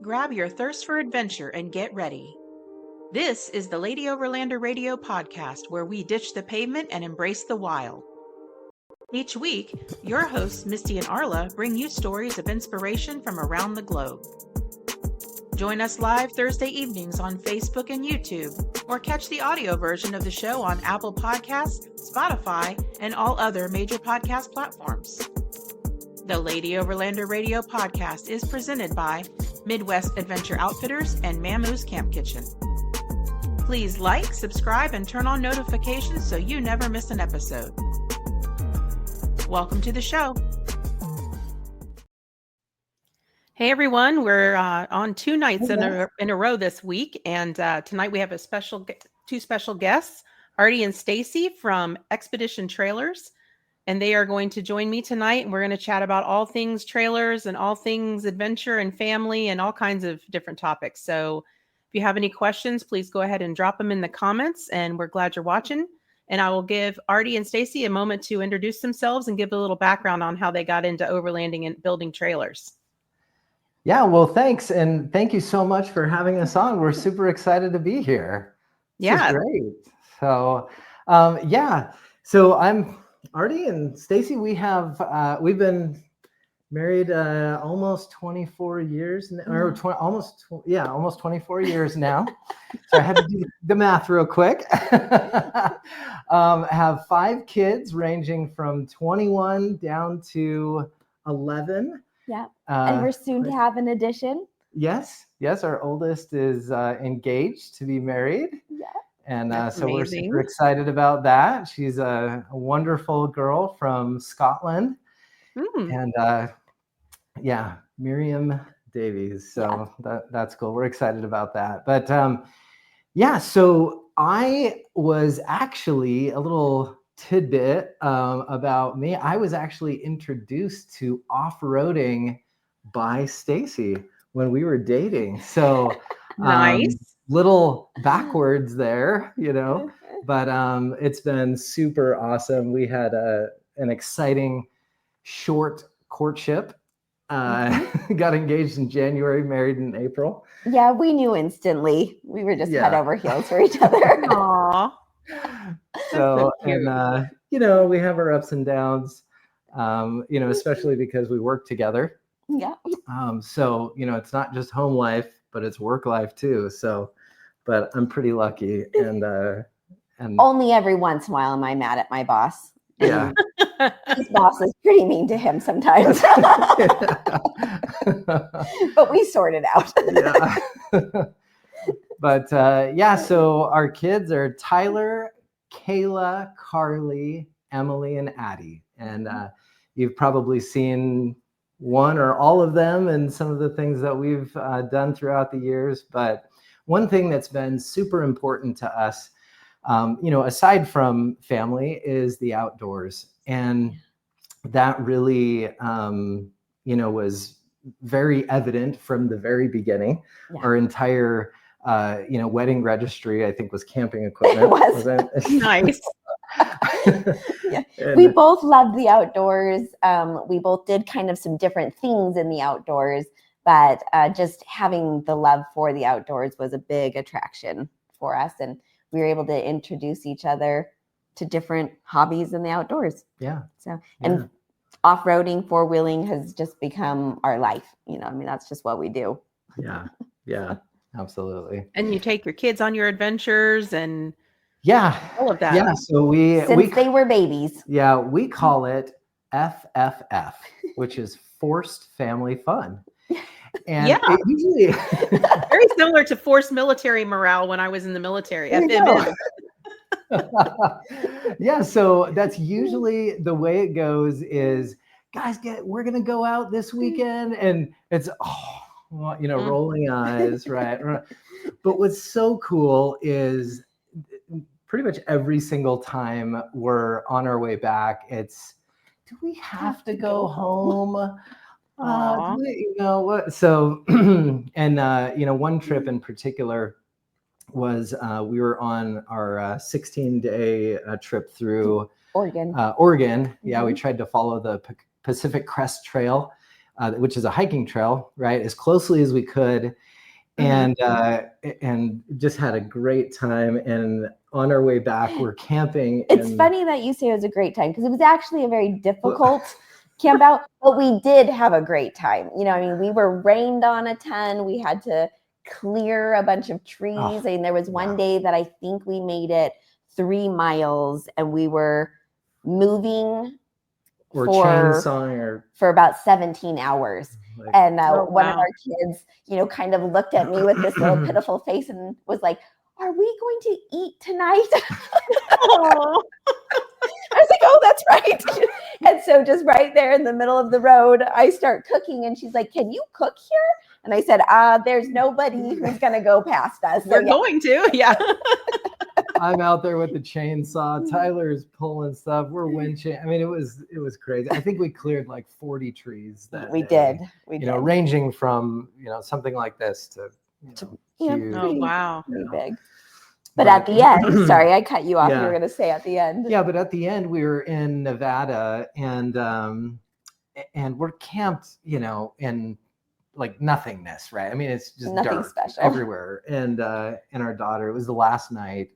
grab your thirst for adventure and get ready. This is the Lady Overlander Radio Podcast, where we ditch the pavement and embrace the wild. Each week, your hosts, Misty and Arla, bring you stories of inspiration from around the globe. Join us live Thursday evenings on Facebook and YouTube, or catch the audio version of the show on Apple Podcasts, Spotify, and all other major podcast platforms. The Lady Overlander Radio Podcast is presented by Midwest Adventure Outfitters and Mamoo's Camp Kitchen. Please like, subscribe, and turn on notifications so you never miss an episode. Welcome to the show. Hey everyone, we're on two nights in a row this week, and tonight we have two special guests, Artie and Stacy from Xpedition Trailers, and they are going to join me tonight, and we're going to chat about all things trailers and all things adventure and family and all kinds of different topics. So if you have any questions, please go ahead and drop them in the comments, and we're glad you're watching. And I will give Artie and Stacy a moment to introduce themselves and give a little background on how they got into overlanding and building trailers. Yeah, well, thanks. And thank you so much for having us on. We're super excited to be here. This is great. So, so I'm Artie and Stacy. We've been married almost 24 years, almost 24 years now. So I had to do the math real quick. Have 5 kids ranging from 21 down to 11. Yeah, and we're soon to have an addition. Yes, our oldest is engaged to be married. Yeah. And so we're super excited about that. She's a wonderful girl from Scotland. And Miriam Davies. So that's cool. We're excited about that. But so I was actually a little tidbit about me. I was actually introduced to off-roading by Stacy when we were dating. So nice. Little backwards there, but it's been super awesome. We had an exciting short courtship. Got engaged in January, married in April. Yeah, we knew instantly. We were just head over heels for each other. Aww. So, and we have our ups and downs, especially because we work together. Yeah. So, it's not just home life, but it's work life too. So, but I'm pretty lucky. And only every once in a while am I mad at my boss. Yeah. His boss is pretty mean to him sometimes. But we sort it out. Yeah. But so our kids are Tyler, Kayla, Carly, Emily, and Addie. And you've probably seen one or all of them and some of the things that we've done throughout the years. But one thing that's been super important to us, aside from family, is the outdoors. And that really, was very evident from the very beginning. Yeah. Our entire wedding registry, I think, was camping equipment. It was. Nice. Yeah. We both loved the outdoors. We both did kind of some different things in the outdoors, but just having the love for the outdoors was a big attraction for us. And we were able to introduce each other to different hobbies in the outdoors. Yeah. So, and off-roading, four-wheeling has just become our life. That's just what we do. Yeah. Yeah. Absolutely. And you take your kids on your adventures and all of that. Yeah. So since they were babies. Yeah, we call it FFF, which is forced family fun. And it usually very similar to forced military morale when I was in the military. FMM. Yeah, so that's usually the way it goes is, guys, we're gonna go out this weekend, and it's rolling eyes, right? But what's so cool is pretty much every single time we're on our way back, it's, do we have to go home? So, and one trip in particular was we were on our 16-day trip through Oregon. Yeah, we tried to follow the Pacific Crest Trail which is a hiking trail, right, as closely as we could. And just had a great time. And on our way back, we're camping. It's funny that you say it was a great time, because it was actually a very difficult camp out, but we did have a great time. You know, I mean, we were rained on a ton. We had to clear a bunch of trees. And there was one day that I think we made it 3 miles, and we were moving for about 17 hours. And one of our kids, kind of looked at me with this little pitiful face and was like, "Are we going to eat tonight?" I was like, "Oh, that's right." And so just right there in the middle of the road, I start cooking, and she's like, "Can you cook here?" And I said, "There's nobody who's going to go past us." So, We're going to, yeah. I'm out there with the chainsaw. Tyler's pulling stuff. We're winching. I mean, it was crazy. I think we cleared like 40 trees that we day, did. We did. Ranging from, something like this to huge. Oh, wow. Pretty big. But at the end, sorry, I cut you off. You were going to say at the end. Yeah, but at the end, we were in Nevada, and we're camped, in like nothingness, right? I mean, it's just nothing dark special everywhere. And our daughter, it was the last night.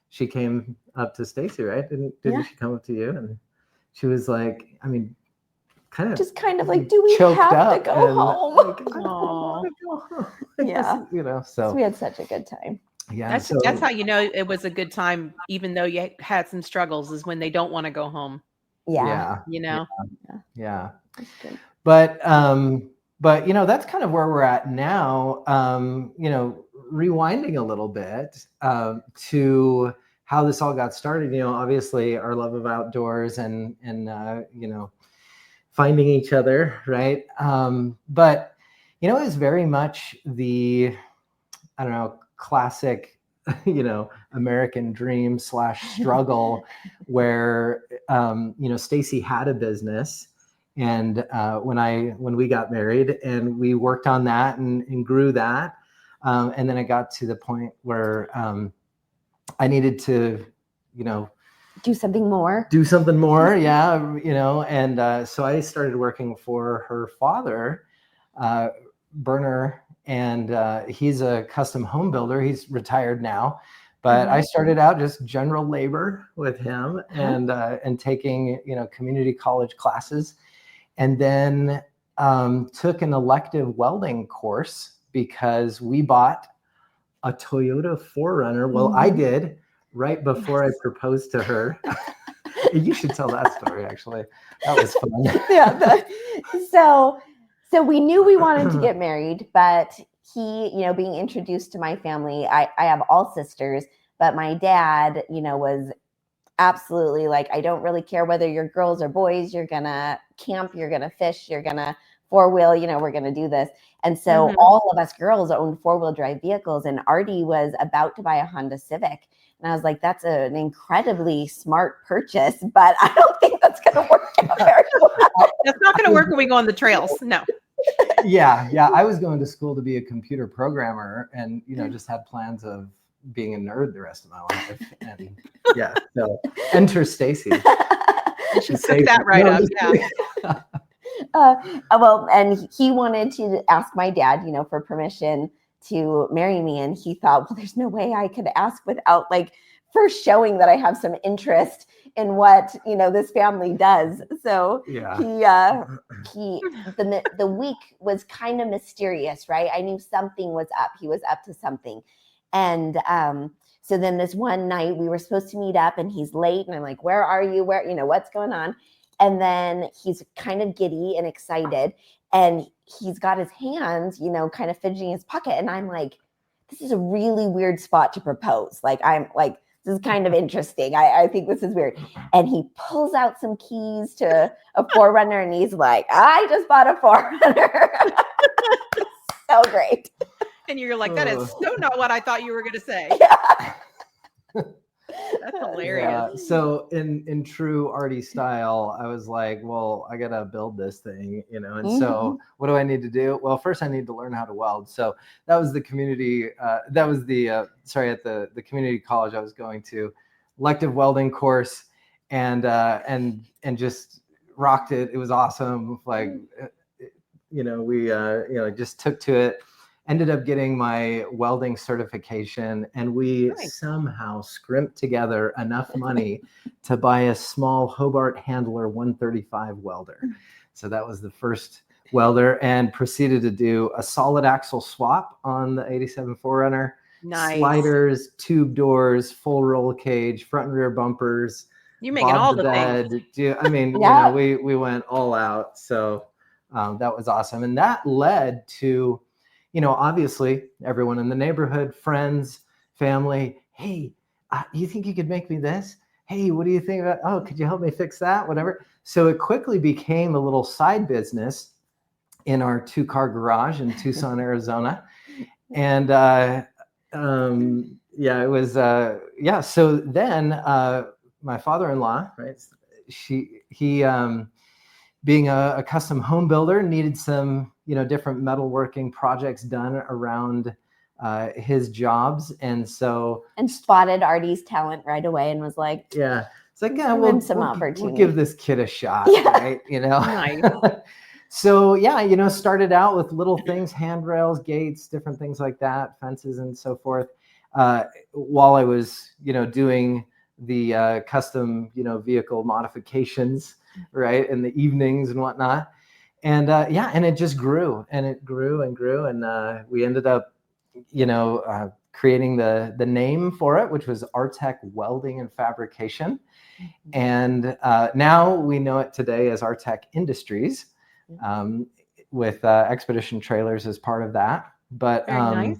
She came up to Stacy, right? Didn't she come up to you? And she was like, I mean, kind of like, do we have to go home? Like, I don't want to go home. Yeah. So we had such a good time. Yeah. That's how you know it was a good time, even though you had some struggles, is when they don't want to go home. Yeah. Yeah. That's good. But that's kind of where we're at now. Rewinding a little bit to how this all got started. Obviously our love of outdoors and finding each other, right? But it was very much the, I don't know, classic, American dream / struggle where Stacy had a business. And when we got married, and we worked on that and grew that, and then it got to the point where I needed to, do something more. Yeah, and so I started working for her father, Berner, and he's a custom home builder. He's retired now. But I started out just general labor with him, and taking community college classes. And then took an elective welding course because we bought a Toyota 4Runner. Well, I did right before I proposed to her. You should tell that story, actually. That was fun. Yeah. So we knew we wanted to get married, but he, being introduced to my family, I have all sisters, but my dad, was absolutely like, I don't really care whether you're girls or boys, you're gonna camp, you're gonna fish, you're gonna 4-wheel, we're gonna do this. And so all of us girls owned 4-wheel drive vehicles, and Artie was about to buy a Honda Civic. And I was like, that's an incredibly smart purchase, but I don't think that's gonna work out very well. That's not gonna work when we go on the trails. No. Yeah. I was going to school to be a computer programmer, and just had plans of being a nerd the rest of my life. And so enter Stacy. She took that right up. Yeah. Well, and he wanted to ask my dad, for permission to marry me. And he thought, well, there's no way I could ask without first showing that I have some interest in what, this family does. So the week was kind of mysterious, right? I knew something was up. He was up to something. And so then this one night we were supposed to meet up, and he's late, and I'm like, where are you? What's going on? And then he's kind of giddy and excited, and he's got his hands, kind of fidgeting in his pocket. And I'm like, this is a really weird spot to propose. I'm like, this is kind of interesting. I think this is weird. And he pulls out some keys to a 4Runner, and he's like, I just bought a 4Runner. So great. And you're like, that is so not what I thought you were going to say. Yeah. That's hilarious. Yeah. So in true Artie style, I was like, well, I got to build this thing, and so what do I need to do? Well, first I need to learn how to weld. So that was the community, at the community college I was going to, elective welding course, and just rocked it. It was awesome. we just took to it. Ended up getting my welding certification, and we somehow scrimped together enough money to buy a small Hobart Handler 135 welder. So that was the first welder, and proceeded to do a solid axle swap on the 87 4Runner. Nice. Sliders, tube doors, full roll cage, front and rear bumpers. You're making all the things. We went all out. So that was awesome. And that led to, obviously everyone in the neighborhood, friends, family. Hey, you think you could make me this? Hey, what do you think about, could you help me fix that? Whatever. So it quickly became a little side business in our 2-car garage in Tucson, Arizona. And it was, So then my father-in-law, right, he being a custom home builder, needed some, different metalworking projects done around his jobs. And spotted Artie's talent right away and was like, it's like, we'll give this kid a shot, right? Nice. So started out with little things, handrails, gates, different things like that, fences and so forth. While I was, doing the custom, vehicle modifications, right, in the evenings and whatnot. And and it just grew, and it grew and grew. And we ended up, creating the name for it, which was Artec Welding and Fabrication. And now we know it today as Artec Industries, with Xpedition Trailers as part of that. But Very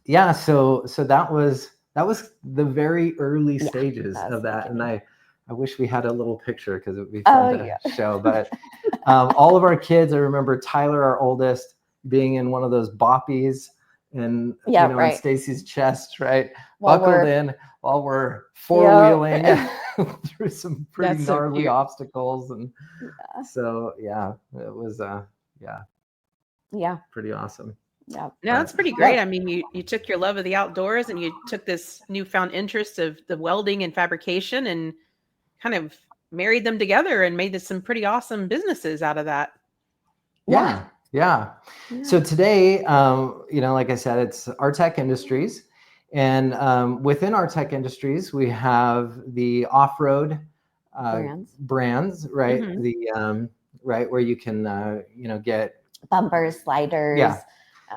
nice. So that was the very early stages of that. And I wish we had a little picture, because it would be fun to show. But all of our kids, I remember Tyler, our oldest, being in one of those boppies and on Stacy's chest, right? Buckled in while we're four-wheeling through some pretty gnarly obstacles. And so, it was, pretty awesome. Yeah. No, that's pretty great. I mean, you took your love of the outdoors, and you took this newfound interest of the welding and fabrication, and kind of married them together and made some pretty awesome businesses out of that. Yeah. So today, like I said, it's Artec Industries. And within Artec Industries, we have the off-road brands, right? Mm-hmm. The where you can get bumpers, sliders,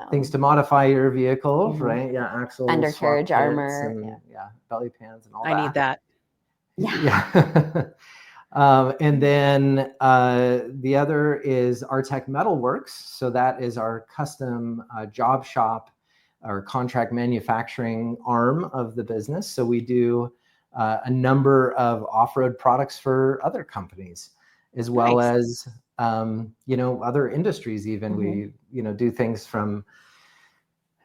things to modify your vehicle, right? Yeah, axles, undercarriage armor, and, belly pans, and all that. I need that. Yeah. And then the other is Artec Metalworks. So that is our custom job shop or contract manufacturing arm of the business. So we do a number of off-road products for other companies, as well as other industries. Even we do things from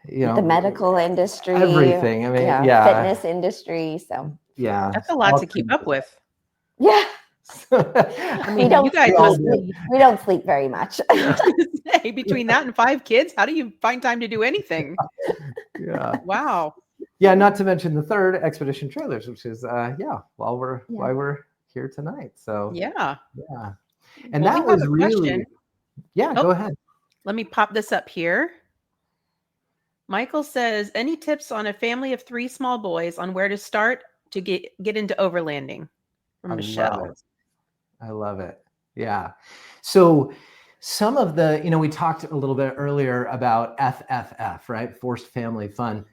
the medical industry, everything. I mean, fitness industry. So that's a lot to keep up with. Yeah. I mean, we don't sleep very much. Between that and 5 kids, how do you find time to do anything? Wow. Yeah, not to mention the third, Xpedition Trailers, which is why we're here tonight. So and that was really go ahead. Let me pop this up here. Michael says, any tips on a family of 3 small boys on where to start to get into overlanding? From Michelle. I love it. Yeah. So some of the, we talked a little bit earlier about FFF, right? Forced family fun.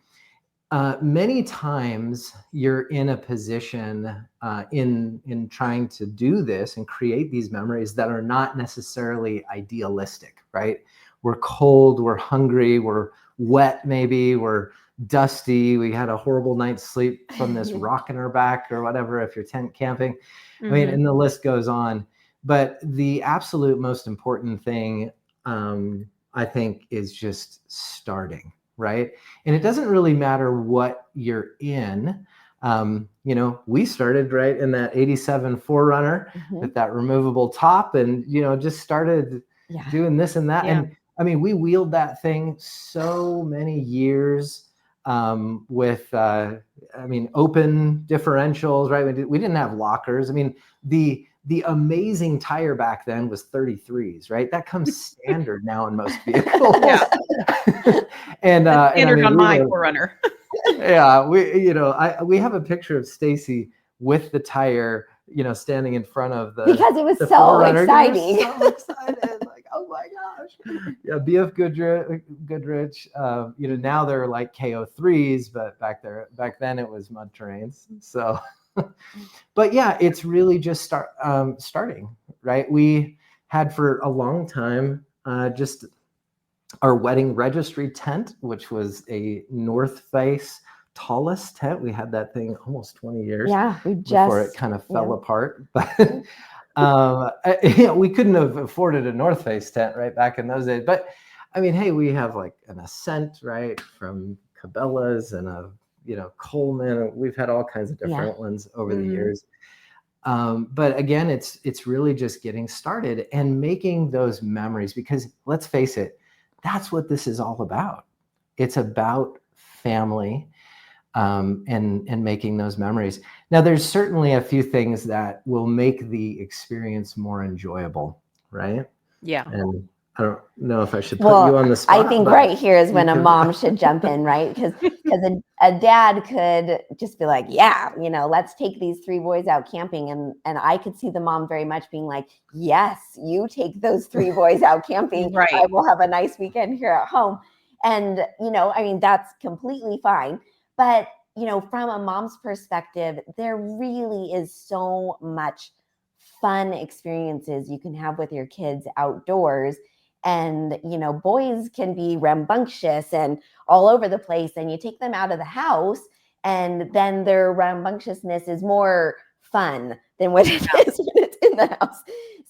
Many times you're in a position in trying to do this and create these memories that are not necessarily idealistic, right? We're cold, we're hungry, we're wet, maybe we're dusty, we had a horrible night's sleep from this rock in our back or whatever, if you're tent camping. I mean, and the list goes on. But the absolute most important thing, I think, is just starting, right? And it doesn't really matter what you're in. We started right in that 87 4Runner with that removable top, and just started doing this and that. And I mean, we wheeled that thing so many years with open differentials, right? We didn't have lockers. I mean, the the amazing tire back then was 33s, right? That comes standard now in most vehicles. Yeah. And Standard on my were, 4Runner. yeah, we have a picture of Stacy with the tire, standing in front of because it was the so 4Runner. exciting. So excited, like, oh my gosh. Yeah, BF Goodrich. Now they're like KO3s, but back then it was mud terrains. So, but yeah, it's really just starting, right? We had for a long time just our wedding registry tent, which was a North Face tallest tent. We had that thing almost 20 years before it kind of fell apart. But we couldn't have afforded a North Face tent right back in those days. But I mean, hey, we have like an Ascent, right, from Cabela's, and a Coleman. We've had all kinds of different ones over the years. But again, it's really just getting started and making those memories, because let's face it, that's what this is all about. It's about family, and making those memories. Now, there's certainly a few things that will make the experience more enjoyable, right? Yeah. And I don't know if I should put you on the spot. I think right here is when a mom should jump in, right? Because a dad could just be like, yeah, let's take these 3 boys out camping. And I could see the mom very much being like, yes, you take those 3 boys out camping. Right. I will have a nice weekend here at home. And, that's completely fine. But, from a mom's perspective, there really is so much fun experiences you can have with your kids outdoors. And, boys can be rambunctious and all over the place, and you take them out of the house, and then their rambunctiousness is more fun than what it is when it's in the house.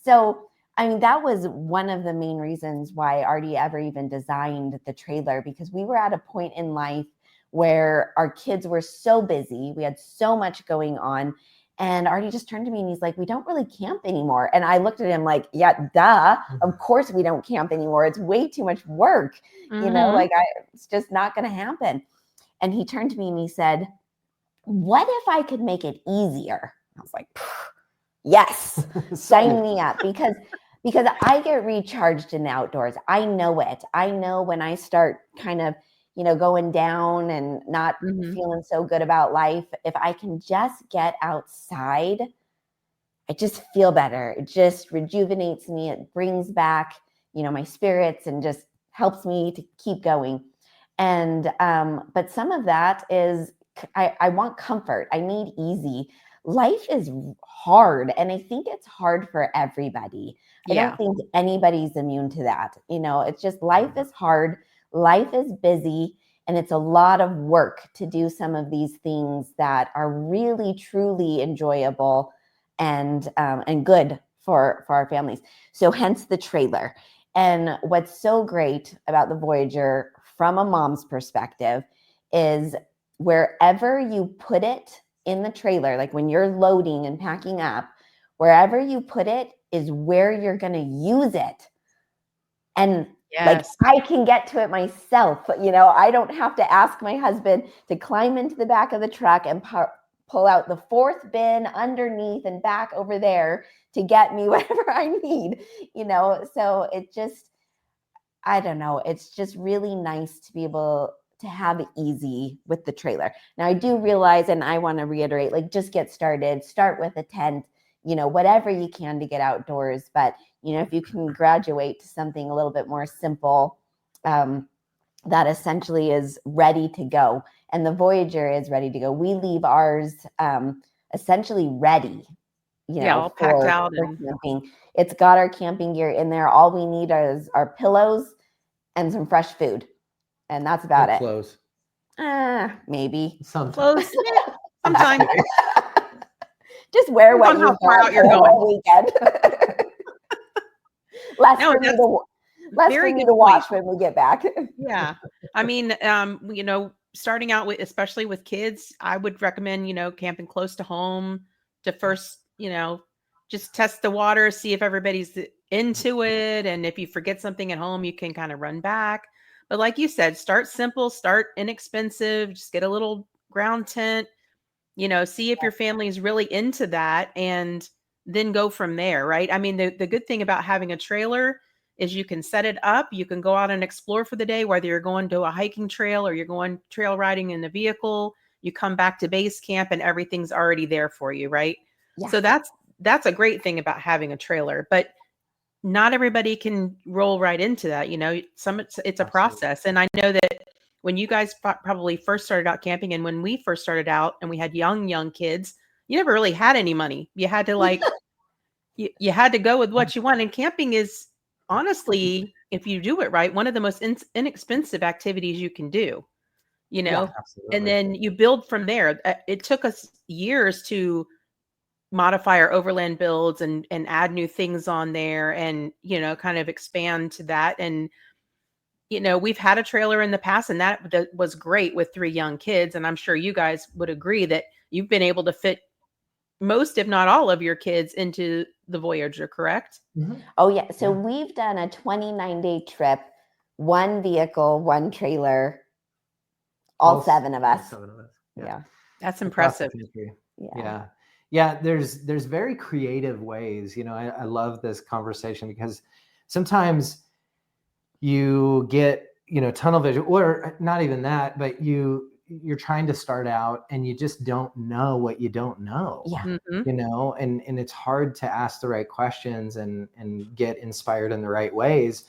So, that was one of the main reasons why Artie ever even designed the trailer, because we were at a point in life where our kids were so busy. We had so much going on. And Artie just turned to me and he's like, we don't really camp anymore. And I looked at him like, yeah, duh. Of course we don't camp anymore. It's way too much work. It's just not going to happen. And he turned to me and he said, what if I could make it easier? I was like, yes, sign me up, because I get recharged in the outdoors. I know it. I know when I start kind of, going down and not feeling so good about life, if I can just get outside, I just feel better. It just rejuvenates me. It brings back, my spirits, and just helps me to keep going. And, but some of that is, I want comfort. I need easy. Life is hard. And I think it's hard for everybody. I don't think anybody's immune to that. It's just, life is hard. Life is busy, and it's a lot of work to do some of these things that are really, truly enjoyable and good for our families. So hence the trailer. And what's so great about the Voyager from a mom's perspective is wherever you put it in the trailer, like when you're loading and packing up, wherever you put it is where you're going to use it. And like, I can get to it myself. I don't have to ask my husband to climb into the back of the truck and pull out the 4th bin underneath and back over there to get me whatever I need, So it just, I don't know. It's just really nice to be able to have it easy with the trailer. Now, I do realize, and I want to reiterate, like, just get started, start with a tent, whatever you can to get outdoors. But, if you can graduate to something a little bit more simple, that essentially is ready to go. And the Voyager is ready to go. We leave ours essentially ready, all packed out for camping. It's got our camping gear in there. All we need is our pillows and some fresh food. And that's about it. Clothes. Maybe. Sometimes. Sometimes. Just wear what you got you're going. Weekend. Less for me to watch when we get back. Yeah. I mean, starting out with, especially with kids, I would recommend, camping close to home to first, just test the water, see if everybody's into it. And if you forget something at home, you can kind of run back. But like you said, start simple, start inexpensive, just get a little ground tent, see if your family is really into that, and then go from there, right? I mean, the good thing about having a trailer is you can set it up, you can go out and explore for the day, whether you're going to a hiking trail or you're going trail riding in the vehicle, you come back to base camp and everything's already there for you, right? Yeah. So that's a great thing about having a trailer, but not everybody can roll right into that. You know, it's a Absolutely. process. And I know that when you guys probably first started out camping, and when we first started out and we had young kids, you never really had any money. You had to like, you had to go with what you want. And camping is honestly, if you do it right, one of the most inexpensive activities you can do, you know, Yeah. Absolutely. and then you build from there. It took us years to modify our overland builds and add new things on there and, you know, kind of expand to that. And, you know, we've had a trailer in the past and that was great with 3 young kids. And I'm sure you guys would agree that you've been able to fit most, if not all of your kids into the Voyager, correct? Mhm. Oh yeah. So Yeah. we've done a 29-day trip, 1 vehicle, 1 trailer, all 7 of us. All 7 of us. Yeah. That's Across the impressive. country. Yeah. Yeah. There's very creative ways. You know, I love this conversation because sometimes you get, you know, tunnel vision, or not even that, but you're trying to start out and you just don't know what you don't know. Yeah. Mhm. You know, and it's hard to ask the right questions and get inspired in the right ways.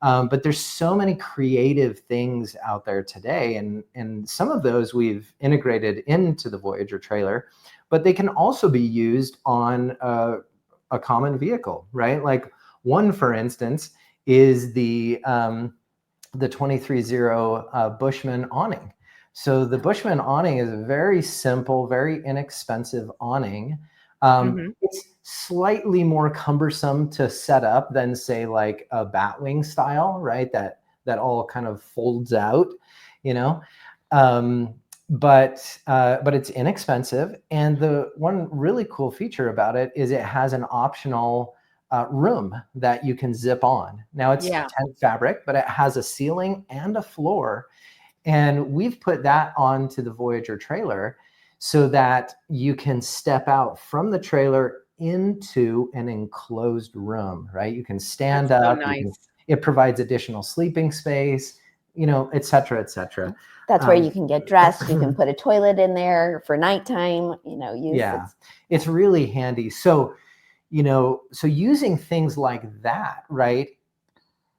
But there's so many creative things out there today, and some of those we've integrated into the Voyager trailer, but they can also be used on a common vehicle, right? Like one, for instance, is the 23-0 Bushman awning. So the Bushman awning is a very simple, very inexpensive awning. It's slightly more cumbersome to set up than, say, like a batwing style, right? That all kind of folds out, you know. But it's inexpensive, and the one really cool feature about it is it has an optional room that you can zip on. Now it's tent fabric, but it has a ceiling and a floor. And we've put that onto the Voyager trailer so that you can step out from the trailer into an enclosed room, right? You can stand up. So nice. It provides additional sleeping space, you know, et cetera, et cetera. That's where you can get dressed. You can put a toilet in there for nighttime, you know, it's really handy. So, you know, so using things like that, right,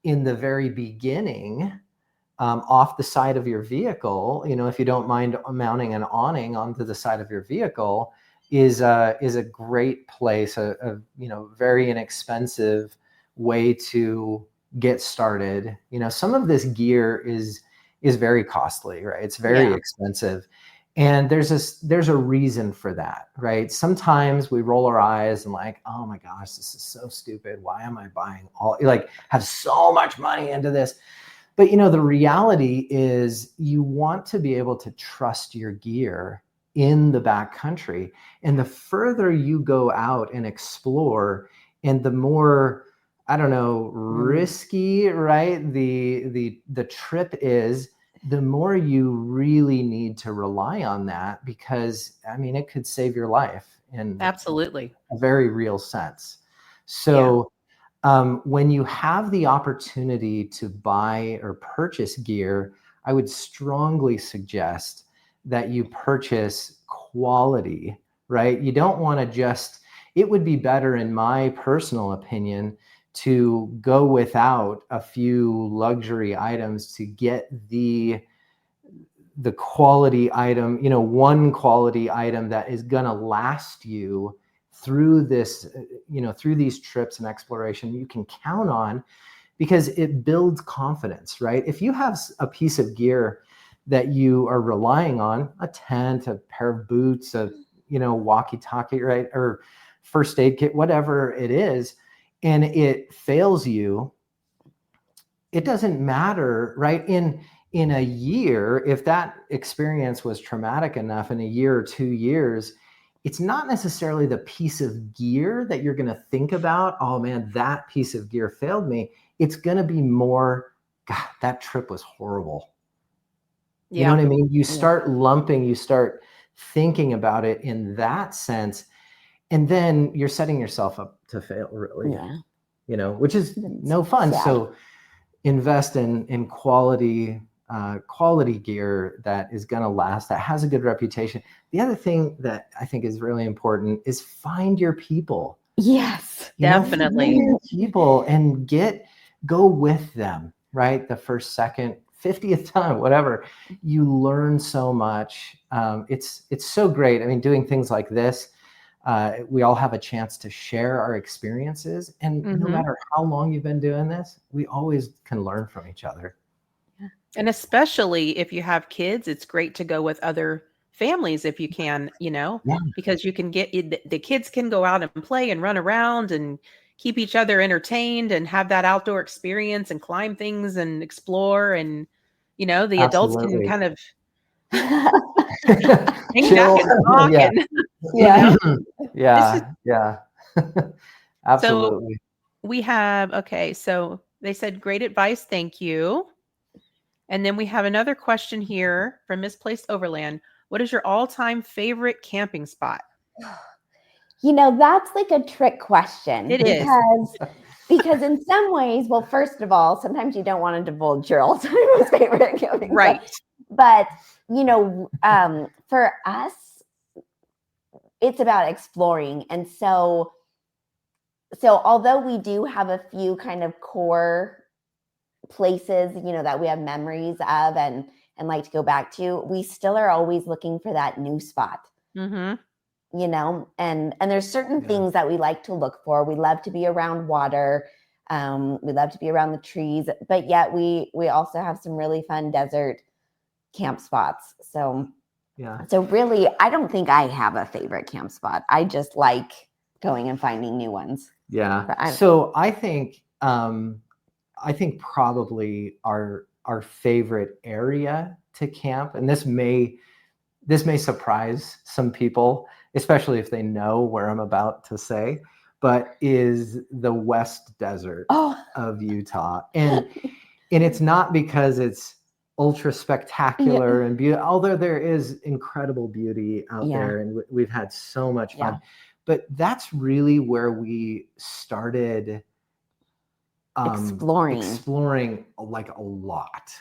in the very beginning, off the side of your vehicle, you know, if you don't mind mounting an awning onto the side of your vehicle, is a great place, a you know, very inexpensive way to get started. You know, some of this gear is very costly, right? It's very expensive. And there's a reason for that, right? Sometimes we roll our eyes and like, oh my gosh, this is so stupid. Why am I buying have so much money into this? But, you know, the reality is you want to be able to trust your gear in the backcountry. And the further you go out and explore, and the more, I don't know, risky, right, the trip is, the more you really need to rely on that, because, I mean, it could save your life in Absolutely a very real sense. So when you have the opportunity to buy or purchase gear, I would strongly suggest that you purchase quality, right? You don't want to it would be better, in my personal opinion, to go without a few luxury items to get the quality item, you know, one quality item that is going to last you through this, you know, through these trips and exploration, you can count on, because it builds confidence, right? If you have a piece of gear that you are relying on, a tent, a pair of boots, a, you know, walkie-talkie, right, or first aid kit, whatever it is, and it fails you, it doesn't matter, right? In a year, if that experience was traumatic enough, in a year or 2 years, it's not necessarily the piece of gear that you're going to think about, oh man, that piece of gear failed me. It's going to be more, God, that trip was horrible. You know what I mean? You start thinking about it in that sense. And then you're setting yourself up to fail, really. Yeah. You know, which is no fun. Sad. So invest in quality gear that is going to last, that has a good reputation. The other thing that I think is really important is find your people. Yes, definitely. Find your people and go with them, right? The first, second, 50th time, whatever. You learn so much. It's so great. I mean, doing things like this, we all have a chance to share our experiences, and no matter how long you've been doing this, we always can learn from each other. And especially if you have kids, it's great to go with other families if you can, because you can the kids can go out and play and run around and keep each other entertained and have that outdoor experience and climb things and explore. And, the adults can kind of hang back and talk. Yeah. Yeah. Yeah. Absolutely. So we have, so they said, great advice. Thank you. And then we have another question here from Misplaced Overland. What is your all-time favorite camping spot? That's like a trick question. It is. Because in some ways, well, first of all, sometimes you don't want to divulge your all-time favorite camping right spot. But, for us, it's about exploring. And so although we do have a few kind of core places, that we have memories of and like to go back to, we still are always looking for that new spot. And there's certain things that we like to look for. We love to be around water. We love to be around the trees, but yet we also have some really fun desert camp spots. So really, I don't think I have a favorite camp spot. I just like going and finding new ones. Yeah. So I think probably our favorite area to camp, and this may surprise some people, especially if they know where I'm about to say, but is the West Desert of Utah. And it's not because it's ultra spectacular and beautiful, although there is incredible beauty out there, and we've had so much fun. But that's really where we started exploring like a lot.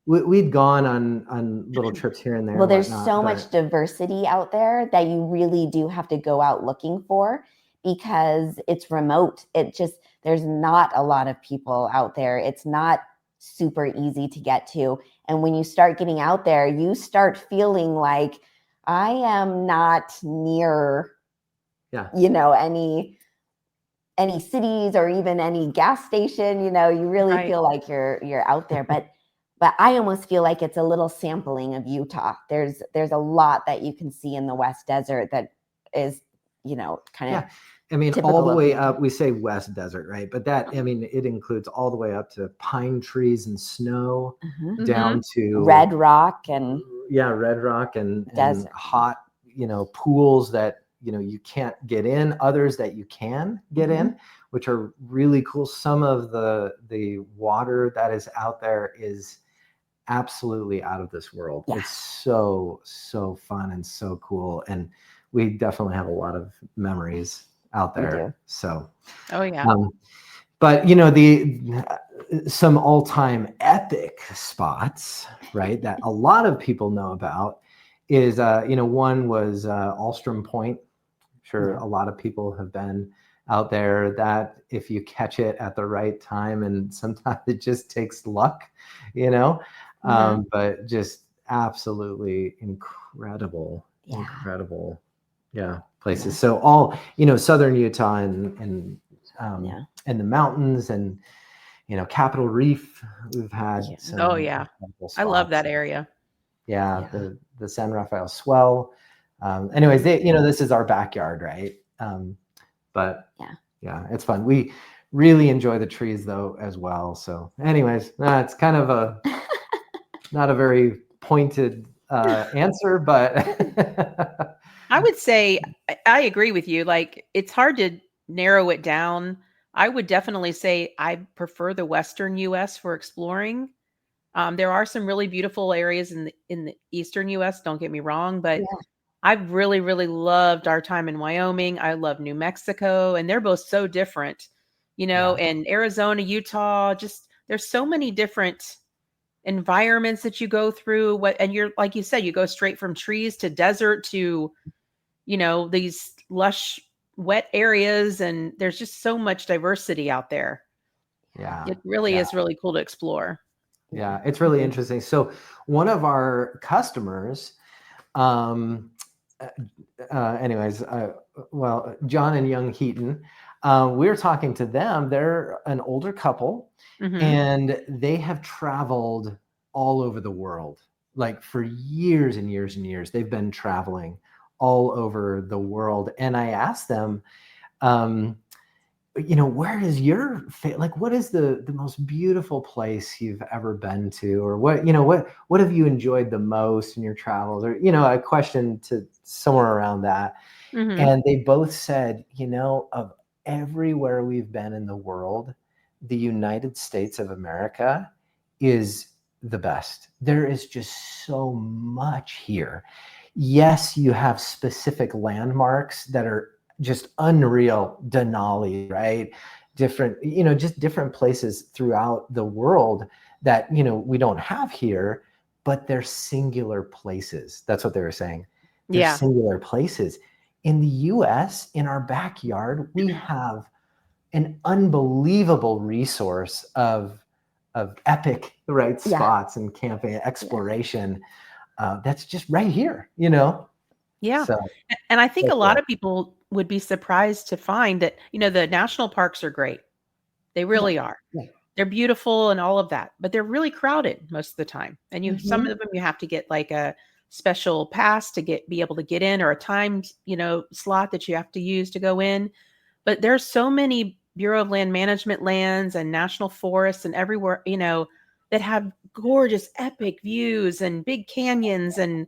We'd gone on little trips here and there. Well, there's so much diversity out there that you really do have to go out looking for, because it's remote. There's not a lot of people out there. It's not super easy to get to. And when you start getting out there, you start feeling like, I am not near, any cities or even any gas station. You really feel like you're out there. But I almost feel like it's a little sampling of Utah. There's a lot that you can see in the West Desert that is, kind of. I mean, all the way up, we say West Desert, right? But it includes all the way up to pine trees and snow, down to Red Rock and hot, pools that, you can't get in, others that you can get in, which are really cool. Some of the water that is out there is absolutely out of this world. It's so fun and so cool. And we definitely have a lot of memories out there. So, but some all-time epic spots, right, that a lot of people know about is, one was Alstrom Point. I'm sure a lot of people have been out there. That if you catch it at the right time, and sometimes it just takes luck, but just absolutely incredible places. So all, southern Utah and the mountains and, Capitol Reef, we've had some I love that area. The San Rafael Swell. Anyways, this is our backyard, right? But it's fun. We really enjoy the trees though as well. So anyways, it's kind of not a very pointed answer, but I would say I agree with you. Like, it's hard to narrow it down. I would definitely say I prefer the Western US for exploring. There are some really beautiful areas in the Eastern US, don't get me wrong, but I've really, really loved our time in Wyoming. I love New Mexico, and they're both so different, Yeah. and Arizona, Utah, just there's so many different environments that you go through. And you're, like you said, you go straight from trees to desert to, these lush, wet areas, and there's just so much diversity out there. Yeah. It really Yeah. is really cool to explore. Yeah. It's really interesting. So one of our customers, well, John and Young Heaton, we were talking to them. They're an older couple, and they have traveled all over the world, like for years and years and years. They've been traveling all over the world. And I asked them, where is your like, what is the most beautiful place you've ever been to, or what have you enjoyed the most in your travels, or a question to somewhere around that. And they both said, of everywhere we've been in the world, the United States of America is the best. There is just so much here. Yes, you have specific landmarks that are just unreal. Denali, right? Different, just different places throughout the world that, we don't have here, but they're singular places. That's what they were saying. They're singular places. In the US, in our backyard, we have an unbelievable resource of epic, right, spots and camping exploration. That's just right here, Yeah. So, and I think a lot of people would be surprised to find that, the national parks are great. They really are. Yeah. They're beautiful and all of that, but they're really crowded most of the time. And some of them you have to get like a special pass to be able to get in, or a timed, slot that you have to use to go in. But there's so many Bureau of Land Management lands and national forests and everywhere, that have gorgeous, epic views and big canyons and,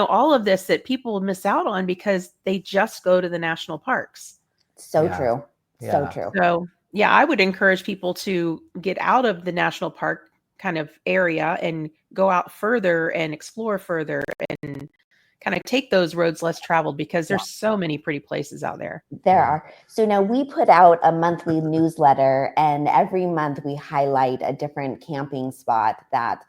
all of this that people miss out on because they just go to the national parks. So true. So true. So, yeah, I would encourage people to get out of the national park kind of area and go out further and explore further and kind of take those roads less traveled, because there's so many pretty places out there. There are. So now we put out a monthly newsletter, and every month we highlight a different camping spot that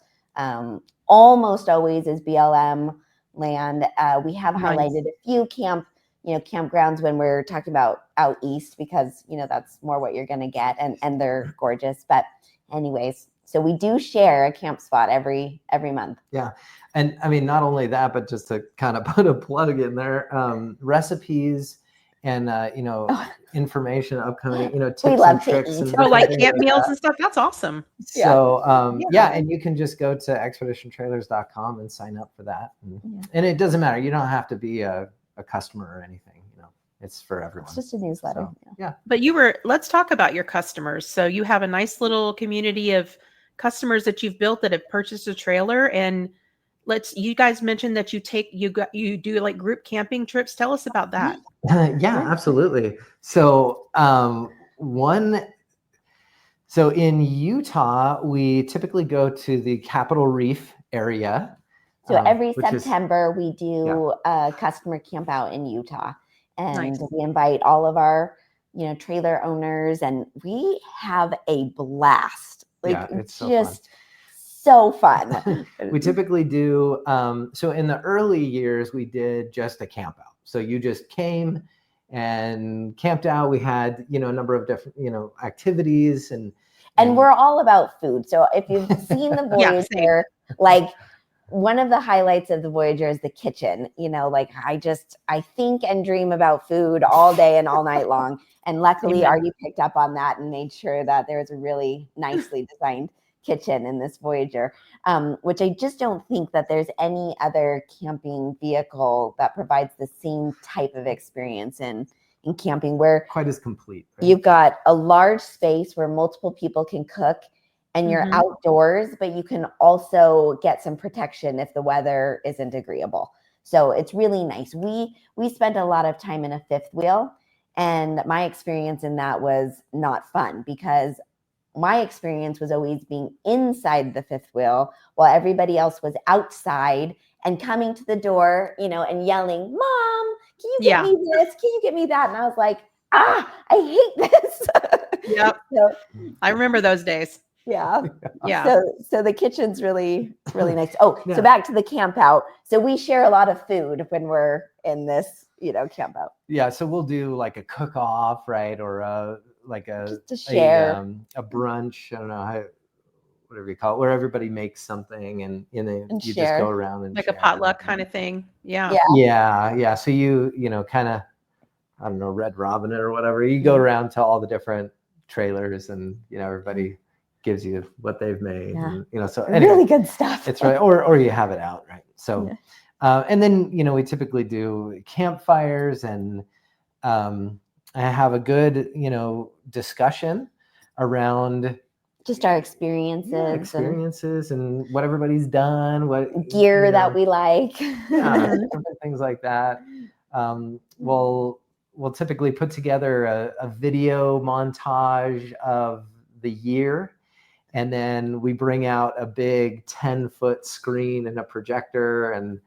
almost always is BLM land. We have highlighted a few campgrounds when we're talking about out east, because, that's more what you're going to get, and they're gorgeous. But anyways, so we do share a camp spot every month. Yeah. And I mean, not only that, but just to kind of put a plug in there, recipes and, information upcoming, tips and tricks. And like camp meals and stuff. That's awesome. So, and you can just go to Xpeditiontrailers.com and sign up for that. And it doesn't matter. You don't have to be a customer or anything, it's for everyone. It's just a newsletter. So, But let's talk about your customers. So you have a nice little community of customers that you've built that have purchased a trailer, and you guys mentioned that you do like group camping trips. Tell us about that. Yeah, absolutely. So, so in Utah, we typically go to the Capitol Reef area. So every September we do a customer camp out in Utah, and we invite all of our, trailer owners, and we have a blast. Like, it's just so fun. We typically do, so in the early years, we did just a camp out. So you just came and camped out. We had, a number of different, activities and we're all about food. So if you've seen the Voyager, like one of the highlights of the Voyager is the kitchen. I think and dream about food all day and all night long. And luckily, Artie picked up on that and made sure that there was a really nicely designed kitchen in this Voyager, which I just don't think that there's any other camping vehicle that provides the same type of experience in camping, where quite as complete. Right? You've got a large space where multiple people can cook, and you're outdoors, but you can also get some protection if the weather isn't agreeable. So it's really nice. We spent a lot of time in a fifth wheel, and my experience in that was not fun, because my experience was always being inside the fifth wheel while everybody else was outside and coming to the door, and yelling, "Mom, can you get me this? Can you get me that?" And I was like, I hate this. Yep. So, I remember those days. yeah. Yeah. So the kitchen's really, really nice. Oh, so back to the camp out. So we share a lot of food when we're in this, camp out. Yeah. So we'll do like a cook off, right? Or just to share a brunch. I don't know whatever you call it, where everybody makes something and you share. just go around and like share. A potluck kind of thing. Yeah. Yeah. So you kind of, I don't know, Red Robin it or whatever. You go around to all the different trailers and, everybody gives you what they've made. And, so anyway, really good stuff. It's right. Or you have it out. Right. So, and then, we typically do campfires and have a good, discussion around just our experiences and what everybody's done, what gear that we like, different things like that. We'll typically put together a video montage of the year, and then we bring out a big 10-foot screen and a projector and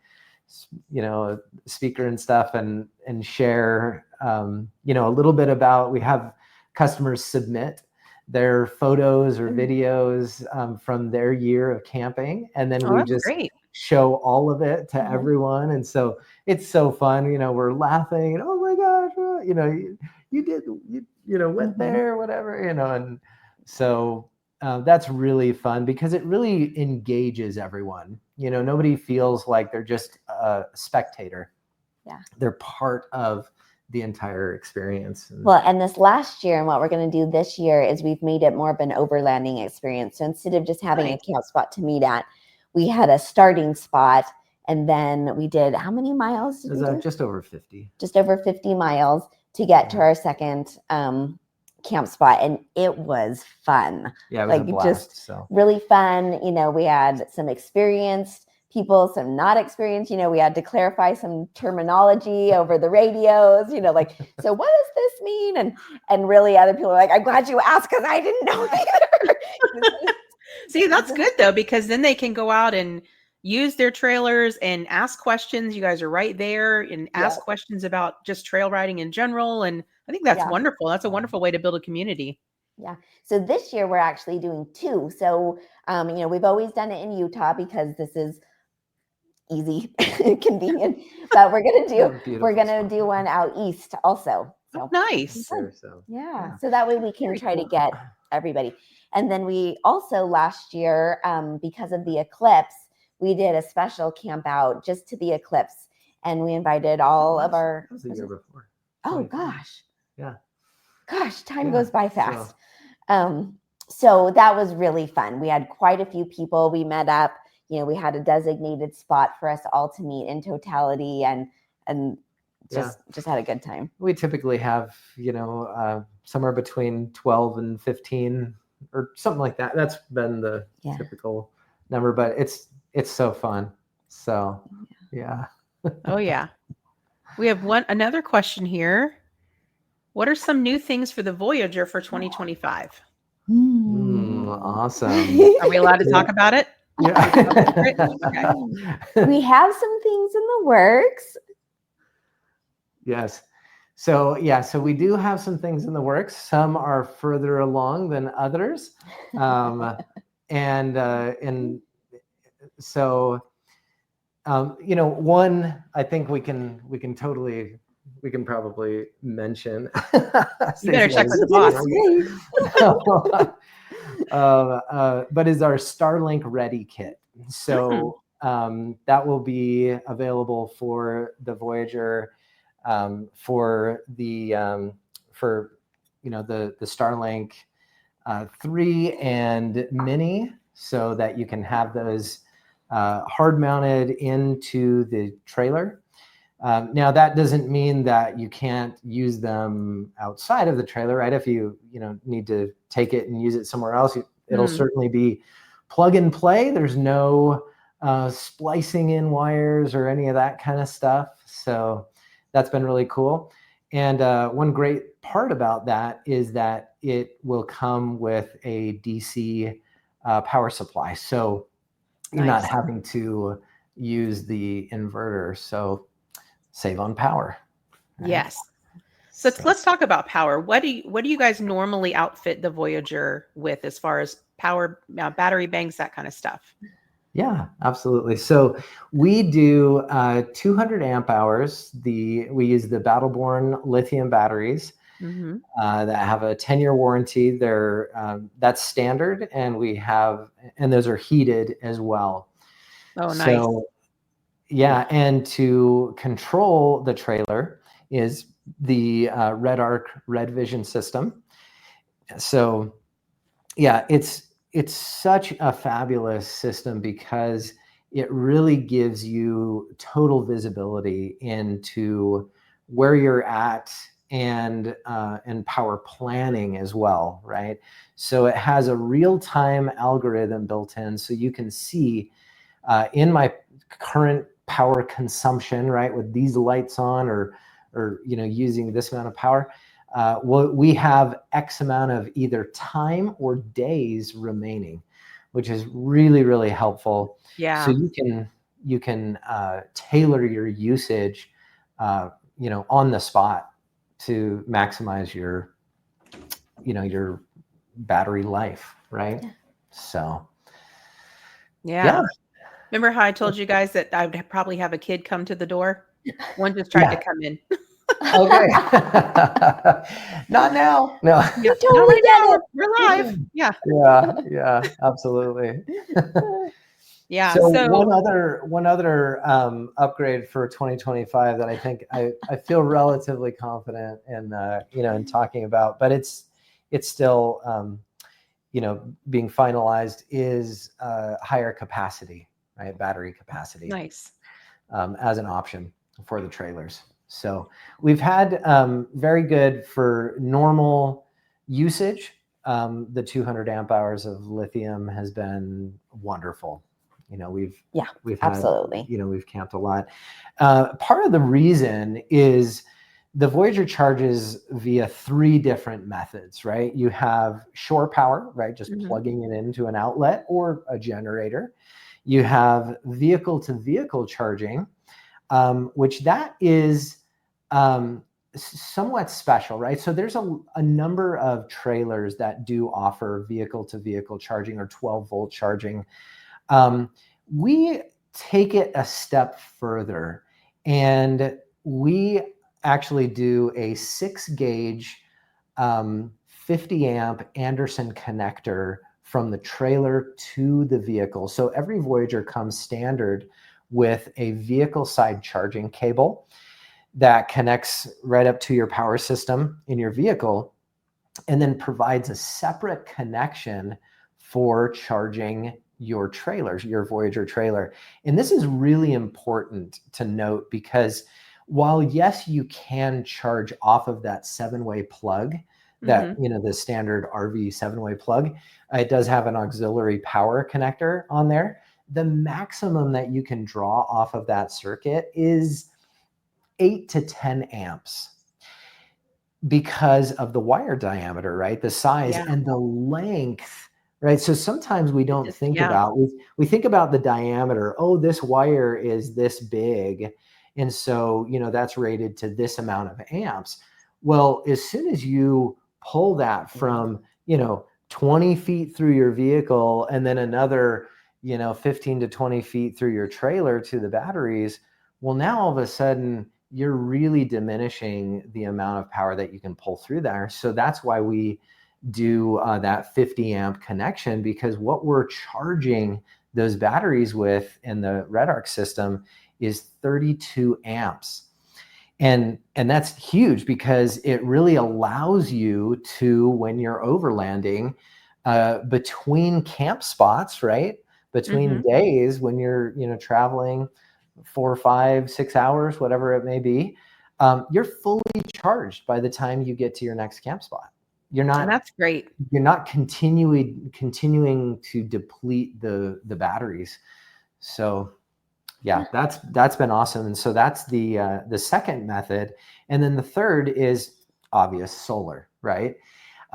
a speaker and stuff, and share a little bit about. We have customers submit their photos or videos from their year of camping, and then we just show all of it to everyone. And so it's so fun. We're laughing and, oh my gosh, you went there, whatever, and so that's really fun because it really engages everyone. Nobody feels like they're just a spectator. Yeah, they're part of the entire experience. And this last year, and what we're going to do this year, is we've made it more of an overlanding experience. So instead of just having a camp spot to meet at, we had a starting spot, and then we did, how many miles did we do? Just over 50. Just over 50 miles to get to our second camp spot, and it was fun. Yeah, it was a blast, really fun. We had some experienced people, some not experienced. We had to clarify some terminology over the radios. So what does this mean? And really, other people are like, "I'm glad you asked because I didn't know either." See, that's good though, because then they can go out and use their trailers and ask questions. You guys are right there and ask questions about just trail riding in general. And I think that's wonderful. That's a wonderful way to build a community. Yeah. So this year we're actually doing 2. So, we've always done it in Utah because this is easy, convenient, but we're going to do one out east also. So nice. So that way we can try to get everybody. And then we also last year, because of the eclipse, we did a special camp out just to the eclipse, and we invited all of our. That was the year before. Oh gosh. Yeah. Gosh, time goes by fast. So that was really fun. We had quite a few people. We met up. We had a designated spot for us all to meet in totality, and just had a good time. We typically have somewhere between 12 and 15 or something like that. That's been the typical number, but it's so fun. So yeah. Oh yeah. We have another question here. What are some new things for the Voyager for 2025? Awesome. Are we allowed to talk about it? Yeah. Okay. We have some things in the works. Yes. So we do have some things in the works. Some are further along than others. And so one I think we can probably mention. You better check with the boss. But is our Starlink Ready kit. So that will be available for the Voyager, for the Starlink 3 and Mini, so that you can have those hard mounted into the trailer. Now that doesn't mean that you can't use them outside of the trailer, right? If you need to take it and use it somewhere else, it'll certainly be plug and play. There's no splicing in wires or any of that kind of stuff. So that's been really cool. And one great part about that is that it will come with a DC power supply. So you're not having to use the inverter. So save on power. Right? Yes. So let's talk about power. What do you guys normally outfit the Voyager with as far as power, battery banks, that kind of stuff? Yeah, absolutely. So we do 200 amp hours. We use the Battleborn lithium batteries Mm-hmm. that have a 10-year warranty. That's standard, and those are heated as well. Oh, nice. So yeah, and to control the trailer is the Red Arc Red Vision system. So yeah, it's such a fabulous system because it really gives you total visibility into where you're at and power planning as well, right? So it has a real-time algorithm built in, so you can see in my current power consumption, right, with these lights on or using this amount of power. We have X amount of either time or days remaining, which is really, really helpful. Yeah. So you can tailor your usage, on the spot to maximize your battery life, right? Yeah. So yeah. Remember how I told you guys that I would probably have a kid come to the door? One just tried to come in. Okay. Not now. No. You totally get it. We're live. Yeah. Yeah, absolutely. Yeah. So one other upgrade for 2025 that I think I feel relatively confident in talking about, but it's still being finalized is higher capacity, right? Battery capacity. Nice. As an option for the trailers. So we've had very good for normal usage. The 200 amp hours of lithium has been wonderful. We've had, absolutely. We've camped a lot. Part of the reason is the Voyager charges via 3 different methods, right? You have shore power, right? Just plugging it into an outlet or a generator. You have vehicle to vehicle charging, which that is somewhat special, right? So there's a number of trailers that do offer vehicle to vehicle charging or 12 volt charging. We take it a step further, and we actually do a 6 gauge 50 amp Anderson connector from the trailer to the vehicle. So every Voyager comes standard with a vehicle side charging cable that connects right up to your power system in your vehicle, and then provides a separate connection for charging your trailers, your Voyager trailer. And this is really important to note because while yes, you can charge off of that 7-way plug, that the standard RV 7-way plug, it does have an auxiliary power connector on there. The maximum that you can draw off of that circuit is 8 to 10 amps because of the wire diameter, right? The size and the length, right? So sometimes we don't think about, we think about the diameter. Oh, this wire is this big. And so, that's rated to this amount of amps. Well, as soon as you pull that from, 20 feet through your vehicle and then another, 15 to 20 feet through your trailer to the batteries, well, now all of a sudden you're really diminishing the amount of power that you can pull through there. So that's why we do that 50 amp connection, because what we're charging those batteries with in the Red Arc system is 32 amps. And that's huge because it really allows you to, when you're overlanding between camp spots, right? Between days when you're, traveling 4, 5, 6 hours, whatever it may be, you're fully charged by the time you get to your next camp spot. And that's great. You're not continuing to deplete the batteries. So yeah, that's been awesome. And so that's the second method. And then the third is obvious, solar, right?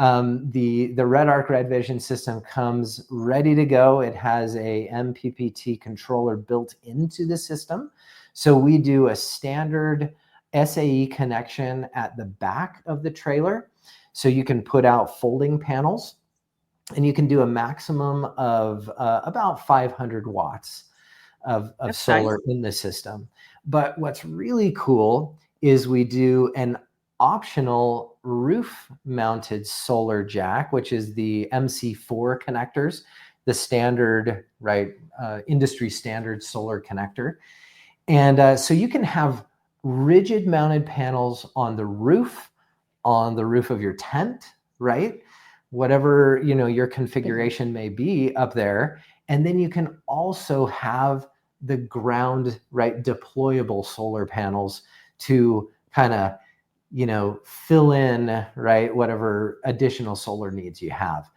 The Red Arc Red Vision system comes ready to go. It has a MPPT controller built into the system. So we do a standard SAE connection at the back of the trailer. So you can put out folding panels, and you can do a maximum of about 500 watts of solar in the system. But what's really cool is we do an optional roof mounted solar jack, which is the MC4 connectors, the standard, right, industry standard solar connector. And so you can have rigid mounted panels on the roof of your tent, right? Whatever, your configuration may be up there. And then you can also have the ground, right, deployable solar panels to kind of, fill in, right, whatever additional solar needs you have.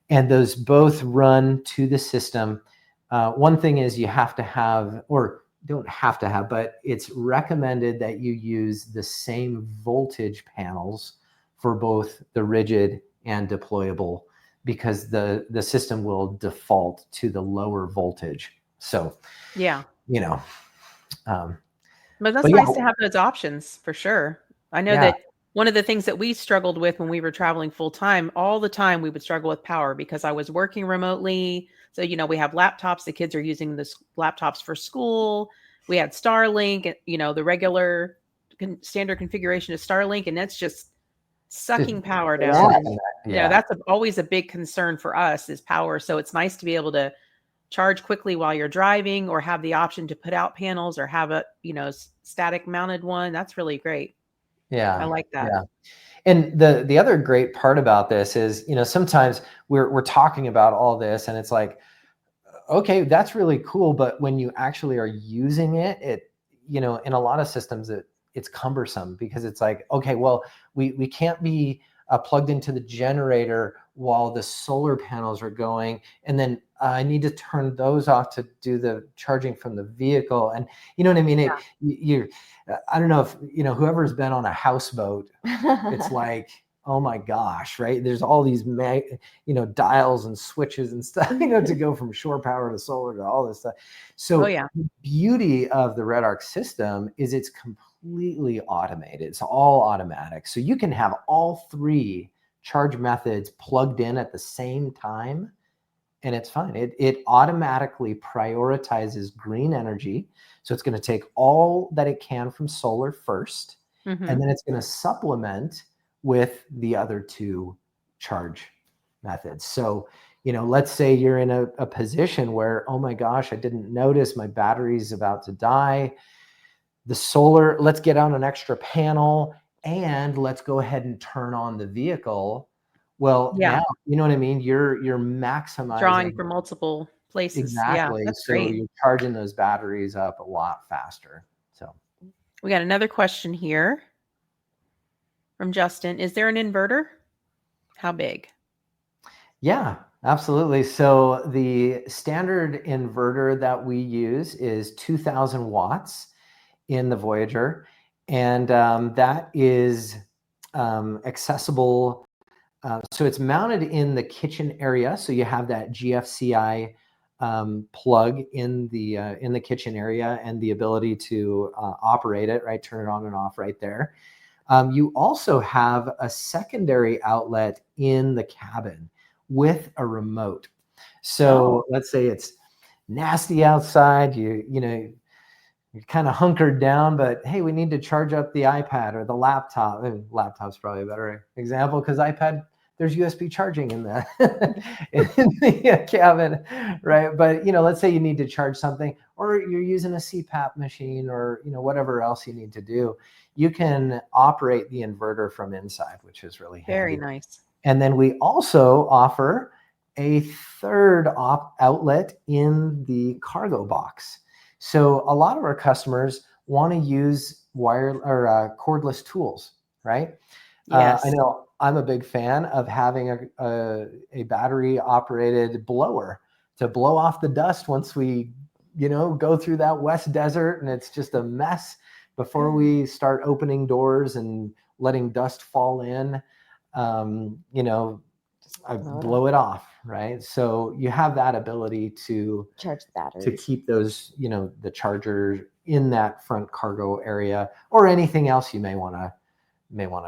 And those both run to the system. One thing is you have to have, or don't have to have, but it's recommended that you use the same voltage panels for both the rigid and deployable, because the system will default to the lower voltage. So, yeah. But that's But nice yeah. to have those options for sure. I know Yeah. that one of the things that we struggled with when we were traveling full time, all the time we would struggle with power because I was working remotely. So, we have laptops. The kids are using the laptops for school. We had Starlink, the regular standard configuration of Starlink, and that's just sucking power down. And, that's always a big concern for us is power. So it's nice to be able to charge quickly while you're driving, or have the option to put out panels, or have a, static mounted one. That's really great. Yeah. I like that. Yeah. And the other great part about this is, sometimes we're talking about all this and it's like, okay, that's really cool. But when you actually are using it, in a lot of systems, it's cumbersome, because it's like, okay, well, we can't be plugged into the generator while the solar panels are going. And then I need to turn those off to do the charging from the vehicle. And you know what I mean? Yeah. I don't know if, whoever's been on a houseboat, it's like, oh my gosh, right? There's all these, dials and switches and stuff, to go from shore power to solar to all this stuff. So the beauty of the Red Arc system is it's completely automated. It's all automatic. So you can have all three charge methods plugged in at the same time, and it's fine. It automatically prioritizes green energy. So it's going to take all that it can from solar first, and then it's going to supplement with the other two charge methods. So, let's say you're in a position where, oh my gosh, I didn't notice my battery's about to die. The solar, let's get on an extra panel and let's go ahead and turn on the vehicle. Well, now, you know what I mean? You're maximizing. Drawing from multiple places. Exactly. Yeah, that's so great. You're charging those batteries up a lot faster. So we got another question here from Justin. Is there an inverter? How big? Yeah, absolutely. So the standard inverter that we use is 2,000 watts in the Voyager. And that is accessible. So it's mounted in the kitchen area. So you have that GFCI plug in the kitchen area, and the ability to operate it, right? Turn it on and off right there. You also have a secondary outlet in the cabin with a remote. So let's say it's nasty outside, you're kind of hunkered down, but hey, we need to charge up the iPad or the laptop. Laptop's probably a better example, because iPad, there's USB charging in the in the cabin, right? But let's say you need to charge something, or you're using a CPAP machine, or whatever else you need to do. You can operate the inverter from inside, which is really very handy. nice. And then we also offer a third outlet in the cargo box. So a lot of our customers want to use wire or cordless tools, right? Yes. I know I'm a big fan of having a battery operated blower to blow off the dust once we, go through that West Desert and it's just a mess before we start opening doors and letting dust fall in. I blow it off, right? So you have that ability to charge the batteries, to keep those, the charger in that front cargo area, or anything else you may want to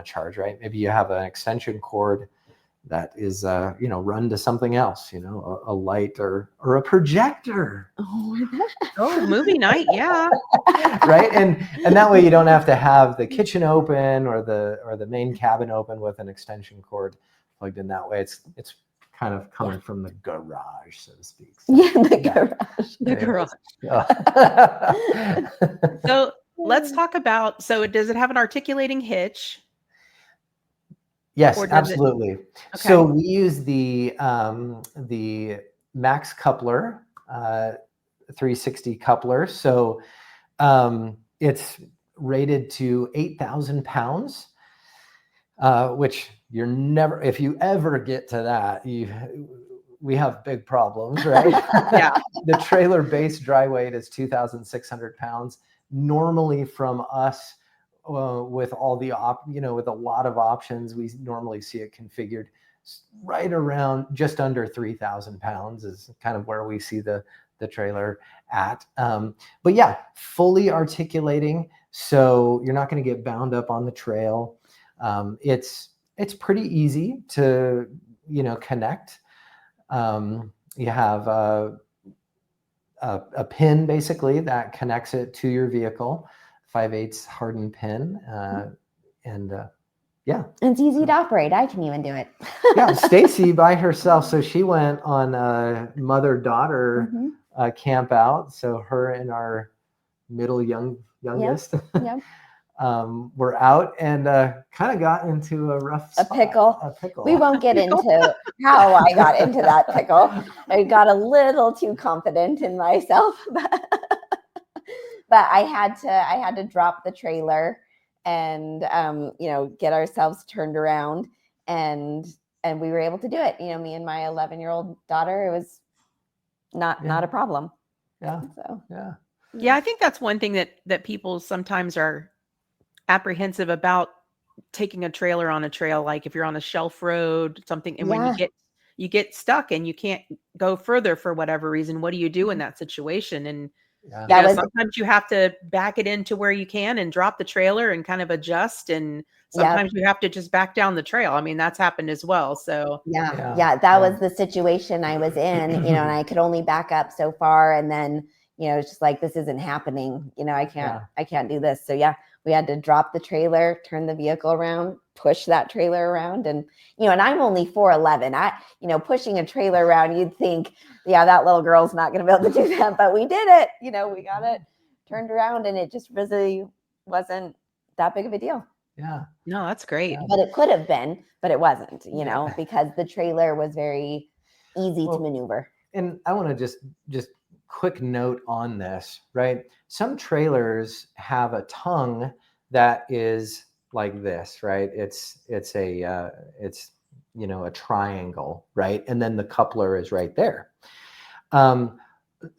charge, right? Maybe you have an extension cord that is run to something else, a light or a projector. Oh, movie night, yeah. Right, and that way you don't have to have the kitchen open or the main cabin open with an extension cord plugged in that way. It's kind of coming from the garage, so to speak. So, garage. The garage. Yeah. So let's talk about, does it have an articulating hitch? Yes, absolutely. Okay. So we use the Max coupler, 360 coupler. So it's rated to 8,000 pounds, which you're never, if you ever get to that, we have big problems, right? Yeah. The trailer base dry weight is 2,600 pounds. Normally from us, with all the with a lot of options, we normally see it configured right around just under 3,000 pounds is kind of where we see the trailer at. But yeah, fully articulating, so you're not going to get bound up on the trail. It's pretty easy to connect. You have a pin basically that connects it to your vehicle. 5/8 hardened pin, and yeah, it's easy to operate. I can even do it. Yeah, Stacy by herself. So she went on a mother-daughter camp out. So her and our youngest, were out and kind of got into a rough spot. A pickle. We won't get into how I got into that pickle. I got a little too confident in myself, but I had to drop the trailer and get ourselves turned around, and we were able to do it. Me and my 11-year-old daughter, it was not a problem. Yeah. So yeah, I think that's one thing that people sometimes are apprehensive about, taking a trailer on a trail. Like if you're on a shelf road, something, and when you get stuck and you can't go further for whatever reason, what do you do in that situation? And sometimes you have to back it into where you can and drop the trailer and kind of adjust. And sometimes you have to just back down the trail. I mean, that's happened as well. So that was the situation I was in, and I could only back up so far. And then, it's just like, this isn't happening. I can't do this. So we had to drop the trailer, turn the vehicle around, push that trailer around. And, and I'm only 4'11". Pushing a trailer around, you'd think, that little girl's not going to be able to do that. But we did it. We got it turned around, and it just really wasn't that big of a deal. Yeah. No, that's great. But it could have been, but it wasn't, because the trailer was very easy to maneuver. And I want to just quick note on this, right? Some trailers have a tongue that is like this, right? It's a triangle, right? And then the coupler is right there.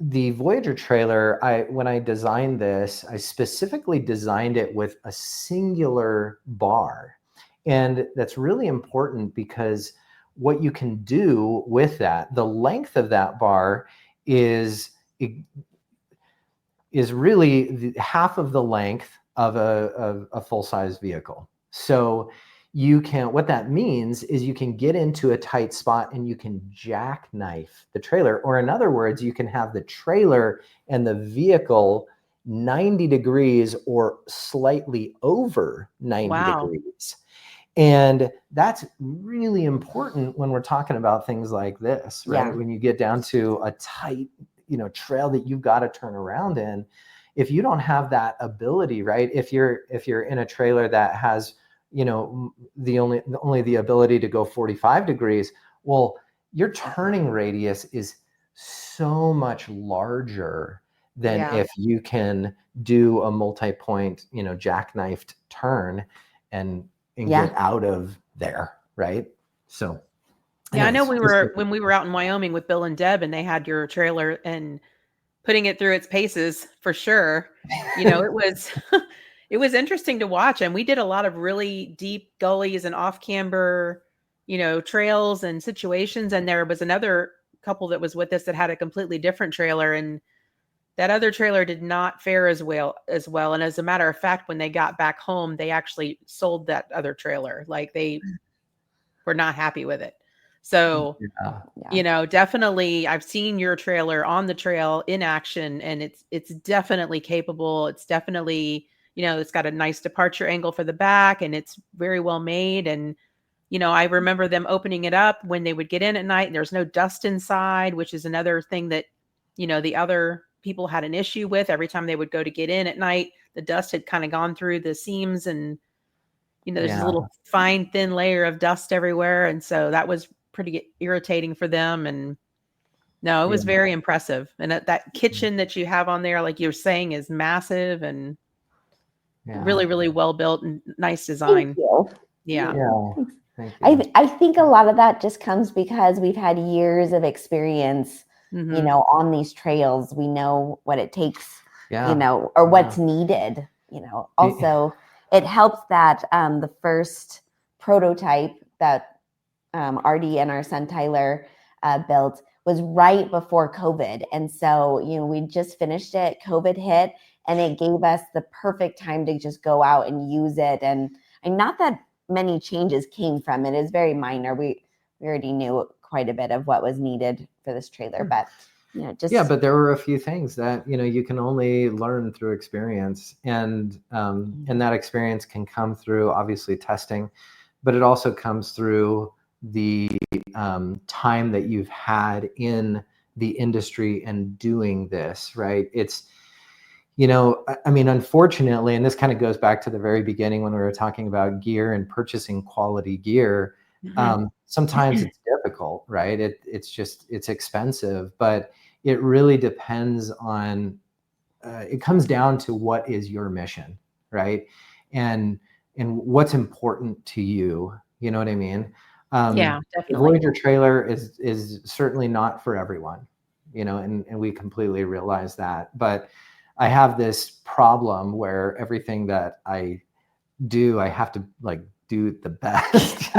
The Voyager trailer, when I designed this, I specifically designed it with a singular bar. And that's really important because what you can do with that, the length of that bar is really half of the length of a full-size vehicle. So what that means is you can get into a tight spot and you can jackknife the trailer, or in other words, you can have the trailer and the vehicle 90 degrees or slightly over 90 degrees. And that's really important when we're talking about things like this, right? Yeah. When you get down to a tight, trail that you've got to turn around in, if you don't have that ability, right? If you're in a trailer that has, only the ability to go 45 degrees, well, your turning radius is so much larger than if you can do a multi-point, jackknifed turn and get out of there, right? So I know when we were out in Wyoming with Bill and Deb, and they had your trailer and putting it through its paces, for sure. It it was interesting to watch. And we did a lot of really deep gullies and off camber, trails and situations. And there was another couple that was with us that had a completely different trailer, and that other trailer did not fare as well. And as a matter of fact, when they got back home, they actually sold that other trailer. Like, they were not happy with it. So, definitely I've seen your trailer on the trail in action, and it's definitely capable. It's definitely, it's got a nice departure angle for the back, and it's very well made. And, I remember them opening it up when they would get in at night, and there's no dust inside, which is another thing that, the other people had an issue with. Every time they would go to get in at night, the dust had kind of gone through the seams, and, there's a little fine, thin layer of dust everywhere. And so that was pretty irritating for them. And no, it was very impressive. And that kitchen that you have on there, like you're saying, is massive and really, really well built and nice design. Thank you. Yeah. Thank you. I think a lot of that just comes because we've had years of experience, on these trails. We know what it takes, or what's needed, Also, it helps that the first prototype that Artie and our son Tyler built was right before COVID. And so, we just finished it, COVID hit, and it gave us the perfect time to just go out and use it. And not that many changes came from it. It's very minor. We already knew quite a bit of what was needed for this trailer, but but there were a few things that you can only learn through experience, and that experience can come through obviously testing, but it also comes through the time that you've had in the industry and doing this, right? It's unfortunately, and this kind of goes back to the very beginning when we were talking about gear and purchasing quality gear. Sometimes it's difficult, right? It's expensive, but it really depends on, it comes down to what is your mission, right? And what's important to you. You know what I mean? Definitely. The Voyager trailer is certainly not for everyone, and we completely realize that. But I have this problem where everything that I do, I have to do the best.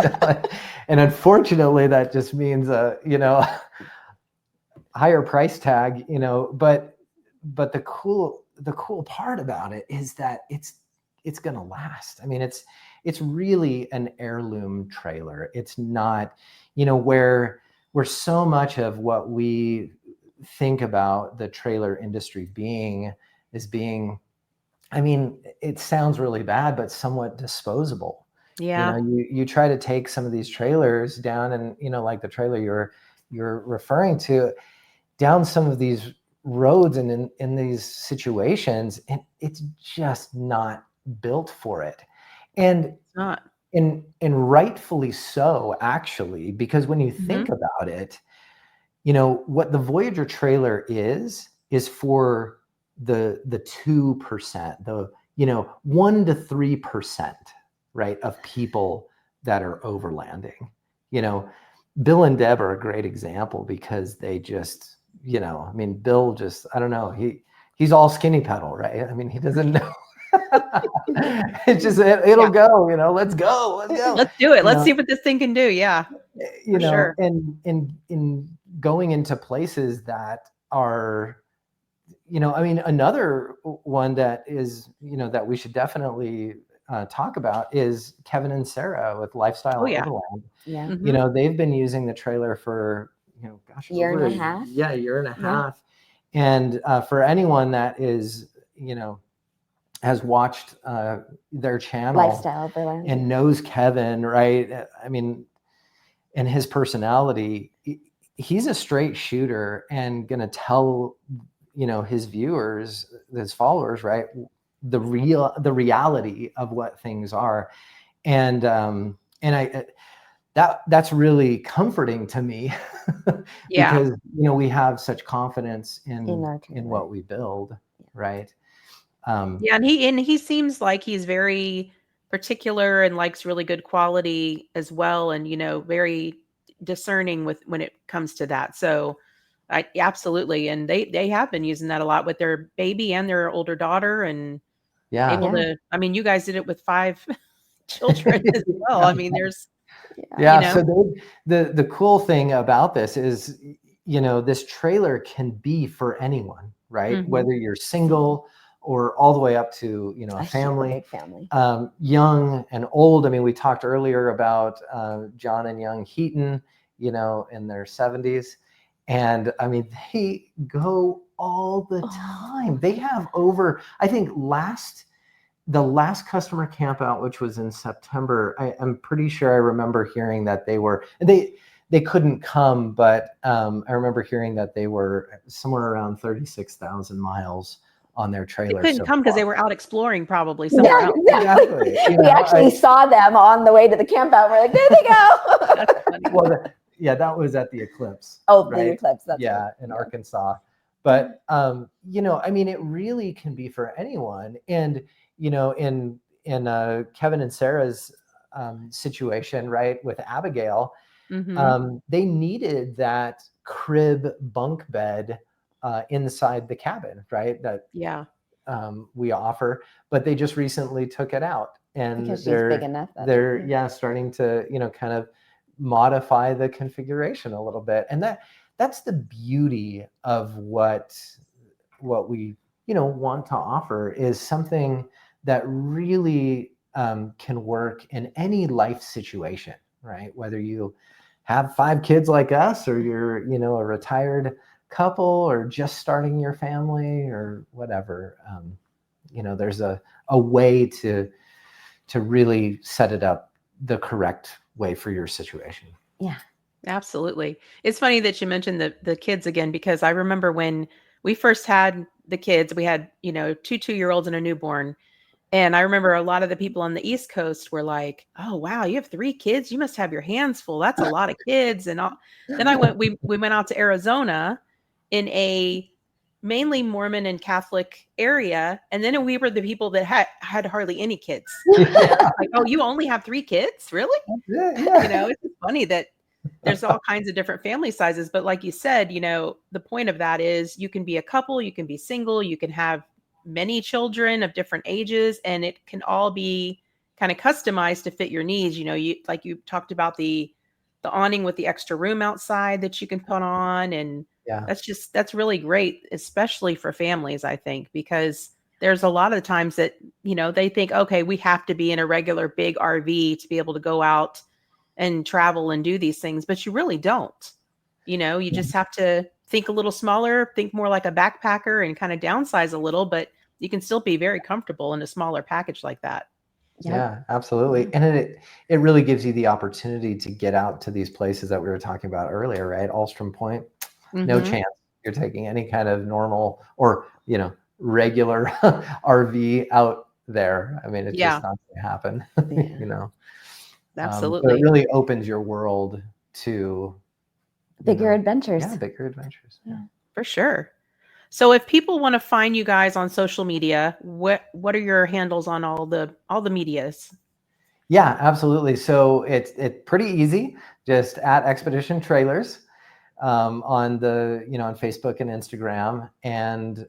And unfortunately, that just means higher price tag, but the cool part about it is that it's going to last. It's really an heirloom trailer. It's not, where so much of what we think about the trailer industry being, it sounds really bad, but somewhat disposable. Yeah. You try to take some of these trailers down, and like the trailer you're referring to, down some of these roads and in these situations, and it's just not built for it. And it's not. And rightfully so, actually, because when you think about it, what the Voyager trailer is for the 2%, the 1 to 3%, right, of people that are overlanding. Bill and Deb are a great example, because they just, Bill just, I don't know, he's all skinny pedal, right? He doesn't know. It's just it'll go, let's go, let's do it, let's see what this thing can do. Sure. And in going into places that are, another one that is, that we should definitely talk about is Kevin and Sarah with Lifestyle Overland. They've been using the trailer for year and a half. Yeah, year and a half. And for anyone that is, has watched their channel, Lifestyle Overland, and knows Kevin, right? And his personality, he's a straight shooter and gonna tell, his viewers, his followers, right, the reality of what things are. And that's really comforting to me. Because we have such confidence in what we build, right? And he seems like he's very particular and likes really good quality as well, and very discerning with when it comes to that. So absolutely. And they have been using that a lot with their baby and their older daughter, and Yeah. able to, I mean, you guys did it with 5 children as well. I mean, there's, Yeah. you know. So the cool thing about this is, this trailer can be for anyone, right? Mhm. Whether you're single or all the way up to, a super family, big family. young and old. I mean, we talked earlier about John and young Heaton, in their 70s. And I mean, they go all the time. They have over, I think the last customer camp out, which was in September, I'm pretty sure I remember hearing that they couldn't come, but I remember hearing that they were somewhere around 36,000 miles on their They trailer. couldn't come because they were out exploring probably somewhere else. Exactly. We actually saw them on the way to the camp out. We're like, there they go. That's funny. Well, that was at the eclipse. Oh, right? the eclipse. That's right. In Arkansas. But I mean, it really can be for anyone. And in Kevin and Sarah's situation, right, with Abigail, they needed that crib bunk bed inside the cabin, right? That we offer, but they just recently took it out, and because she's big enough. They're starting to kind of modify the configuration a little bit, and that's the beauty of what we want to offer, is something that really can work in any life situation, right? Whether you have 5 kids like us, or you're a retired couple, or just starting your family, or whatever, there's a way to really set it up the correct way for your situation. Yeah, absolutely. It's funny that you mentioned the kids again, because I remember when we first had the kids, we had, 2 2-year-olds and a newborn. And I remember a lot of the people on the East Coast were like, "Oh, wow, you have 3 kids. You must have your hands full. That's a lot of kids." And then we went out to Arizona in a mainly Mormon and Catholic area. And then we were the people that had hardly any kids. Like, "Oh, you only have 3 kids? Really?" Yeah. It's funny that there's all kinds of different family sizes. But like you said, the point of that is you can be a couple, you can be single, you can have many children of different ages, and it can all be kind of customized to fit your needs. You talked about the awning with the extra room outside that you can put on. And that's really great, especially for families, I think, because there's a lot of times that, they think, okay, we have to be in a regular big RV to be able to go out and travel and do these things, but you really don't. You just have to think a little smaller, think more like a backpacker, and kind of downsize a little, but you can still be very comfortable in a smaller package like that. Yeah, absolutely. And it really gives you the opportunity to get out to these places that we were talking about earlier, right? Allstrom Point, no chance you're taking any kind of normal or, regular RV out there. I mean, it's just not going to happen, Absolutely. But it really opens your world to bigger adventures. Yeah, bigger adventures. Yeah, for sure. So if people want to find you guys on social media, what are your handles on all the medias? Yeah, absolutely. So it's pretty easy. Just at Xpedition Trailers on on Facebook and Instagram, and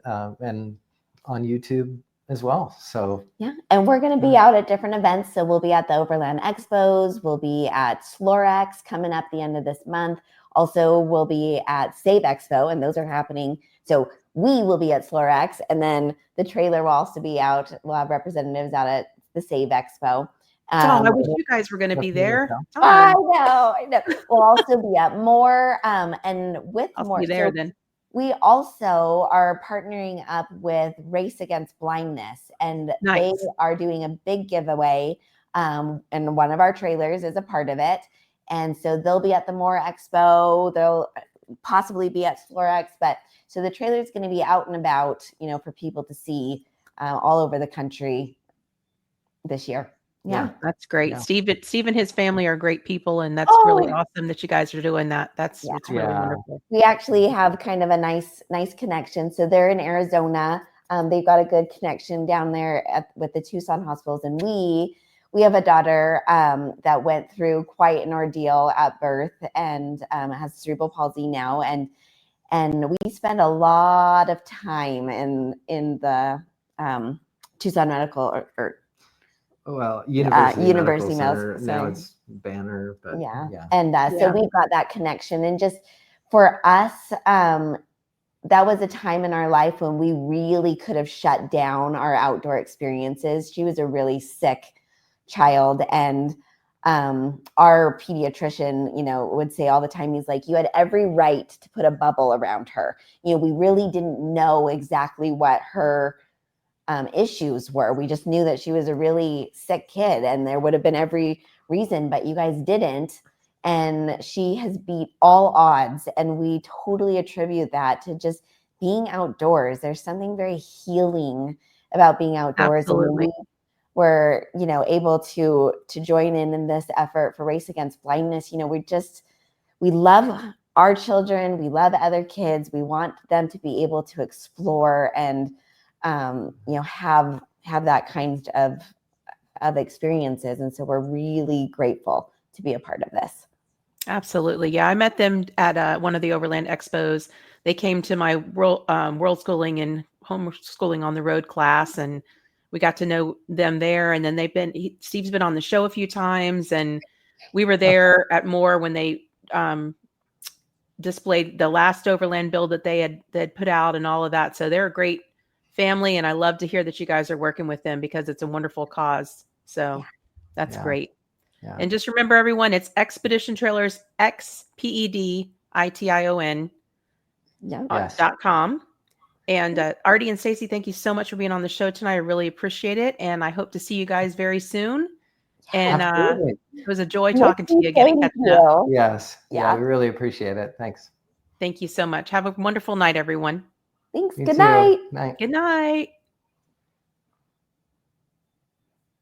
on YouTube as well. So yeah, and we're going to be out at different events. So we'll be at the Overland Expos. We'll be at Slorex coming up the end of this month. Also, we'll be at Save Expo, and those are happening. So we will be at Slorex, and then the trailer will also be out. We'll have representatives out at the Save Expo. I wish you guys were going to be there. I know. We'll also be at more, and with I'll more. Be there then. We also are partnering up with Race Against Blindness, and they are doing a big giveaway, and one of our trailers is a part of it. And so they'll be at the More Expo. They'll possibly be at Slorex, but so the trailer is going to be out and about, for people to see all over the country this year. Yeah, that's great. Yeah. Steve and his family are great people, and that's really awesome that you guys are doing that. It's really wonderful. We actually have kind of a nice connection. So they're in Arizona. They've got a good connection down there with the Tucson hospitals, and we have a daughter that went through quite an ordeal at birth and has cerebral palsy now, and we spend a lot of time in the Tucson Medical or Well, University University Medical Medical Center. Now Center. it's Banner, but Yeah. yeah. And so Yeah. we've got that connection. And just for us, that was a time in our life when we really could have shut down our outdoor experiences. She was a really sick child, and our pediatrician, would say all the time, he's like, you had every right to put a bubble around her. We really didn't know exactly what her issues were. We just knew that she was a really sick kid, and there would have been every reason, but you guys didn't. And she has beat all odds. And we totally attribute that to just being outdoors. There's something very healing about being outdoors. Absolutely. And when we were, able to join in this effort for Race Against Blindness, we love our children. We love other kids. We want them to be able to explore and, have that kind of experiences. And so we're really grateful to be a part of this. Absolutely. Yeah. I met them at one of the Overland Expos. They came to my world schooling and homeschooling on the road class, and we got to know them there. And then Steve's been on the show a few times, and we were there at Moore when they displayed the last Overland build that they had put out and all of that. So they're a great family, and I love to hear that you guys are working with them because it's a wonderful cause. So that's great. Yeah. And just remember, everyone, it's Xpedition Trailers, Xpedition .com. And Artie and Stacy, thank you so much for being on the show tonight. I really appreciate it. And I hope to see you guys very soon. And it was a joy talking to you again. Yes. Yeah, we really appreciate it. Thanks. Thank you so much. Have a wonderful night, everyone. Thanks. Good night. Night. Good night.